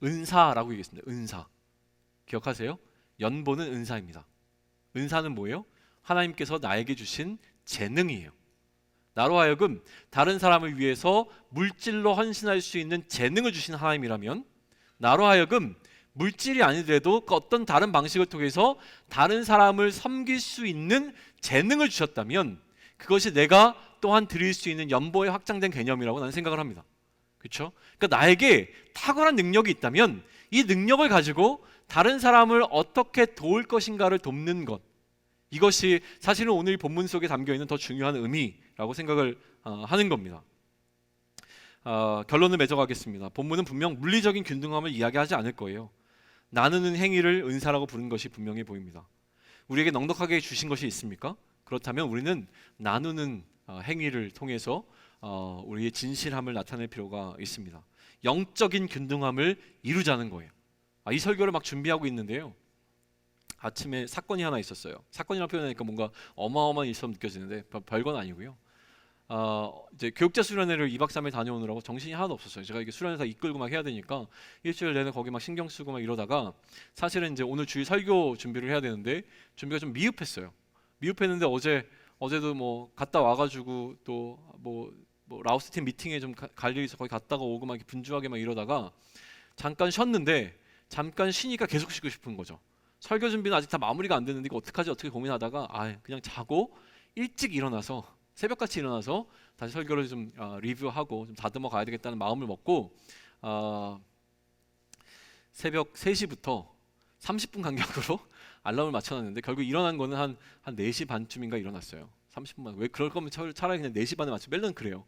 은사라고 얘기했습니다. 은사. 기억하세요? 연보는 은사입니다. 은사는 뭐예요? 하나님께서 나에게 주신 재능이에요. 나로 하여금 다른 사람을 위해서 물질로 헌신할 수 있는 재능을 주신 하나님이라면 나로 하여금 물질이 아니더라도 어떤 다른 방식을 통해서 다른 사람을 섬길 수 있는 재능을 주셨다면 그것이 내가 또한 드릴 수 있는 연보의 확장된 개념이라고 나는 생각을 합니다. 그렇죠? 그러니까 나에게 탁월한 능력이 있다면 이 능력을 가지고 다른 사람을 어떻게 도울 것인가를 돕는 것, 이것이 사실은 오늘 본문 속에 담겨있는 더 중요한 의미라고 생각을 하는 겁니다. 결론을 맺어가겠습니다. 본문은 분명 물리적인 균등함을 이야기하지 않을 거예요. 나누는 행위를 은사라고 부른 것이 분명해 보입니다. 우리에게 넉넉하게 주신 것이 있습니까? 그렇다면 우리는 나누는 행위를 통해서 우리의 진실함을 나타낼 필요가 있습니다. 영적인 균등함을 이루자는 거예요. 이 설교를 막 준비하고 있는데요. 아침에 사건이 하나 있었어요. 사건이라고 표현하니까 뭔가 어마어마한 일처럼 느껴지는데 별건 아니고요. 이제 교육자 수련회를 2박 3일 다녀오느라고 정신이 하나도 없었어요. 제가 이게 수련회 다 이끌고 막 해야 되니까 일주일 내내 거기 막 신경 쓰고 막 이러다가 사실은 이제 오늘 주일 설교 준비를 해야 되는데 준비가 좀 미흡했어요. 미흡했는데 어제도 뭐 갔다 와가지고 또 뭐 라오스 팀 미팅에 좀 갈 일이 있어 거기 갔다가 오고 막 분주하게 막 이러다가 잠깐 쉬었는데 잠깐 쉬니까 계속 쉬고 싶은 거죠. 설교 준비는 아직 다 마무리가 안 됐는데 이거 어떡하지 어떻게 고민하다가 그냥 자고 일찍 일어나서 새벽같이 일어나서 다시 설교를 좀 리뷰하고 좀 다듬어 가야 되겠다는 마음을 먹고 새벽 3시부터 30분 간격으로 알람을 맞춰놨는데 결국 일어난 거는 한 4시 반쯤인가 일어났어요. 30분만. 왜 그럴 거면 차라리 그냥 4시 반에 맞춰. 매일은 그래요.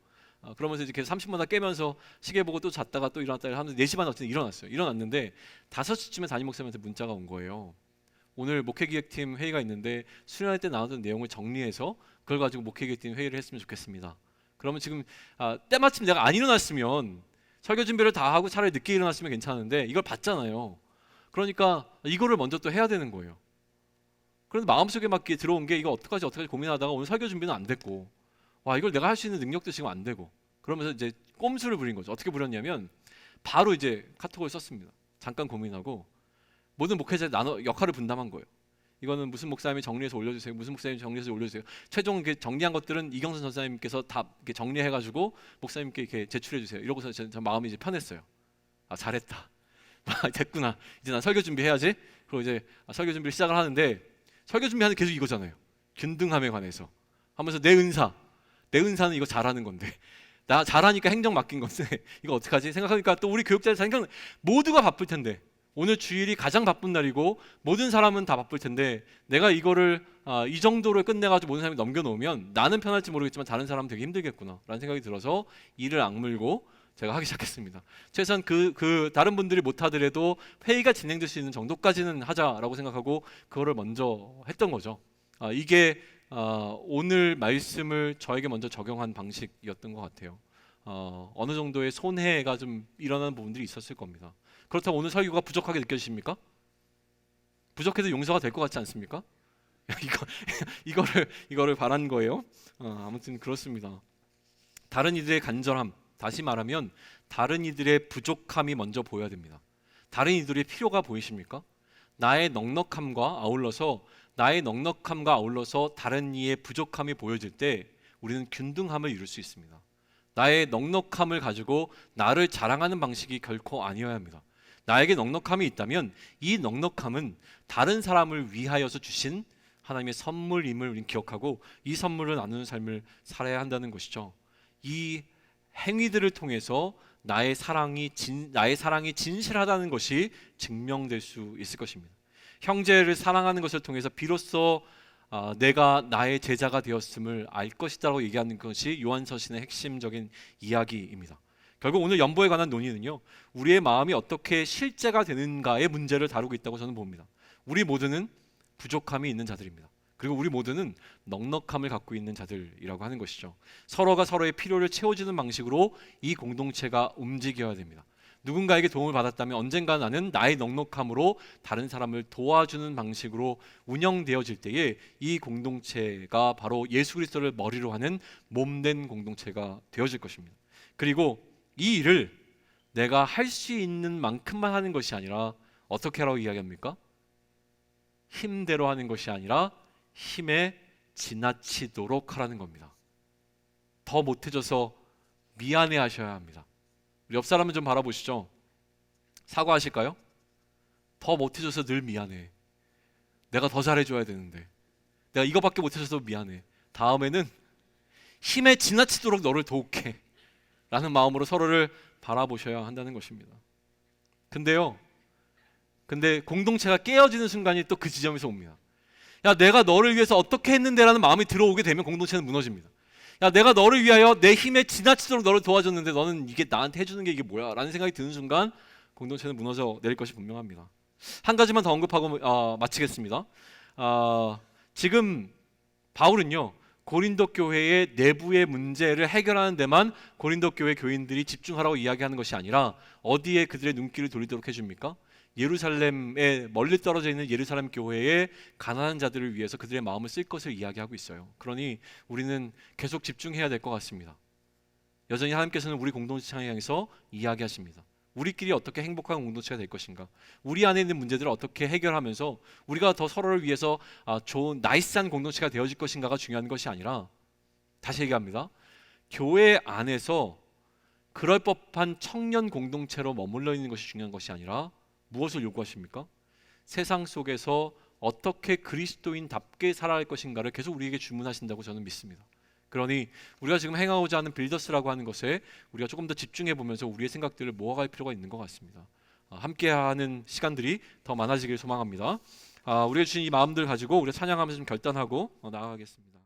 그러면서 이제 계속 30분마다 깨면서 시계 보고 또 잤다가 또 일어났다 하면서 4시 반에 어쨌든 일어났어요. 일어났는데 5시쯤에 담임 목사님한테 문자가 온 거예요. 오늘 목회기획팀 회의가 있는데 수련회 때 나왔던 내용을 정리해서 그걸 가지고 목회기획팀 회의를 했으면 좋겠습니다. 그러면 지금 때마침 내가 안 일어났으면 설교 준비를 다 하고 차라리 늦게 일어났으면 괜찮은데 이걸 봤잖아요. 그러니까 이거를 먼저 또 해야 되는 거예요. 그런데 마음속에 맞게 들어온 게 이거 어떡하지 고민하다가 오늘 설교 준비는 안 됐고 이걸 내가 할 수 있는 능력도 지금 안 되고 그러면서 이제 꼼수를 부린 거죠. 어떻게 부렸냐면 바로 이제 카톡을 썼습니다. 잠깐 고민하고 모든 목회자에 역할을 분담한 거예요. 이거는 무슨 목사님이 정리해서 올려주세요. 무슨 목사님이 정리해서 올려주세요. 최종 정리한 것들은 이경선 전사님께서 다 이렇게 정리해가지고 목사님께 이렇게 제출해주세요. 이러고서 제 마음이 이제 편했어요. 잘했다. 됐구나. 이제 난 설교 준비해야지. 그리고 이제 설교 준비를 시작을 하는데 설교 준비하는 게 계속 이거잖아요. 균등함에 관해서 하면서 내 은사는 이거 잘하는 건데 나 잘하니까 행정 맡긴 건데 이거 어떡하지 생각하니까 또 우리 교육자들 생각 모두가 바쁠 텐데 오늘 주일이 가장 바쁜 날이고 모든 사람은 다 바쁠 텐데 내가 이거를 이 정도로 끝내가지고 모든 사람이 넘겨놓으면 나는 편할지 모르겠지만 다른 사람은 되게 힘들겠구나 라는 생각이 들어서 이를 악물고 제가 하기 시작했습니다. 최소한 그 다른 분들이 못하더라도 회의가 진행될 수 있는 정도까지는 하자라고 생각하고 그거를 먼저 했던 거죠. 이게 오늘 말씀을 저에게 먼저 적용한 방식이었던 것 같아요. 어느 정도의 손해가 좀 일어나는 부분들이 있었을 겁니다. 그렇다고 오늘 설교가 부족하게 느껴지십니까? 부족해도 용서가 될 것 같지 않습니까? 이거를 바란 거예요. 아무튼 그렇습니다. 다른 이들의 간절함, 다시 말하면 다른 이들의 부족함이 먼저 보여야 됩니다. 다른 이들의 필요가 보이십니까? 나의 넉넉함과 아울러서 다른 이의 부족함이 보여질 때 우리는 균등함을 이룰 수 있습니다. 나의 넉넉함을 가지고 나를 자랑하는 방식이 결코 아니어야 합니다. 나에게 넉넉함이 있다면 이 넉넉함은 다른 사람을 위하여서 주신 하나님의 선물임을 우리는 기억하고 이 선물을 나누는 삶을 살아야 한다는 것이죠. 이 행위들을 통해서 나의 사랑이 진실하다는 것이 증명될 수 있을 것입니다. 형제를 사랑하는 것을 통해서 비로소 내가 나의 제자가 되었음을 알 것이다라고 얘기하는 것이 요한서신의 핵심적인 이야기입니다. 결국 오늘 연보에 관한 논의는요, 우리의 마음이 어떻게 실제가 되는가의 문제를 다루고 있다고 저는 봅니다. 우리 모두는 부족함이 있는 자들입니다. 그리고 우리 모두는 넉넉함을 갖고 있는 자들이라고 하는 것이죠. 서로가 서로의 필요를 채워주는 방식으로 이 공동체가 움직여야 됩니다. 누군가에게 도움을 받았다면 언젠가 나는 나의 넉넉함으로 다른 사람을 도와주는 방식으로 운영되어질 때에 이 공동체가 바로 예수 그리스도를 머리로 하는 몸된 공동체가 되어질 것입니다. 그리고 이 일을 내가 할 수 있는 만큼만 하는 것이 아니라 어떻게 하라고 이야기합니까? 힘대로 하는 것이 아니라 힘에 지나치도록 하라는 겁니다. 더 못해져서 미안해 하셔야 합니다. 우리 옆 사람을 좀 바라보시죠. 사과하실까요? 더 못해줘서 늘 미안해. 내가 더 잘해줘야 되는데 내가 이거밖에 못해줘서 미안해. 다음에는 힘에 지나치도록 너를 도울게 라는 마음으로 서로를 바라보셔야 한다는 것입니다. 근데 공동체가 깨어지는 순간이 또 그 지점에서 옵니다. 야, 내가 너를 위해서 어떻게 했는데 라는 마음이 들어오게 되면 공동체는 무너집니다. 야, 내가 너를 위하여 내 힘에 지나치도록 너를 도와줬는데 너는 이게 나한테 해주는 게 이게 뭐야 라는 생각이 드는 순간 공동체는 무너져 내릴 것이 분명합니다. 한 가지만 더 언급하고 마치겠습니다. 지금 바울은요, 고린도 교회의 내부의 문제를 해결하는 데만 고린도 교회 교인들이 집중하라고 이야기하는 것이 아니라 어디에 그들의 눈길을 돌리도록 해줍니까? 예루살렘에 멀리 떨어져 있는 예루살렘 교회의 가난한 자들을 위해서 그들의 마음을 쓸 것을 이야기하고 있어요. 그러니 우리는 계속 집중해야 될 것 같습니다. 여전히 하나님께서는 우리 공동체를 향해서 이야기하십니다. 우리끼리 어떻게 행복한 공동체가 될 것인가, 우리 안에 있는 문제들을 어떻게 해결하면서 우리가 더 서로를 위해서 좋은 나이스한 공동체가 되어질 것인가가 중요한 것이 아니라, 다시 얘기합니다. 교회 안에서 그럴 법한 청년 공동체로 머물러 있는 것이 중요한 것이 아니라 무엇을 요구하십니까? 세상 속에서 어떻게 그리스도인답게 살아갈 것인가를 계속 우리에게 주문하신다고 저는 믿습니다. 그러니 우리가 지금 행하고자 하는 빌더스라고 하는 것에 우리가 조금 더 집중해 보면서 우리의 생각들을 모아갈 필요가 있는 것 같습니다. 함께하는 시간들이 더 많아지길 소망합니다. 우리가 주신 이 마음들 가지고 우리가 찬양하면서 좀 결단하고 나아가겠습니다.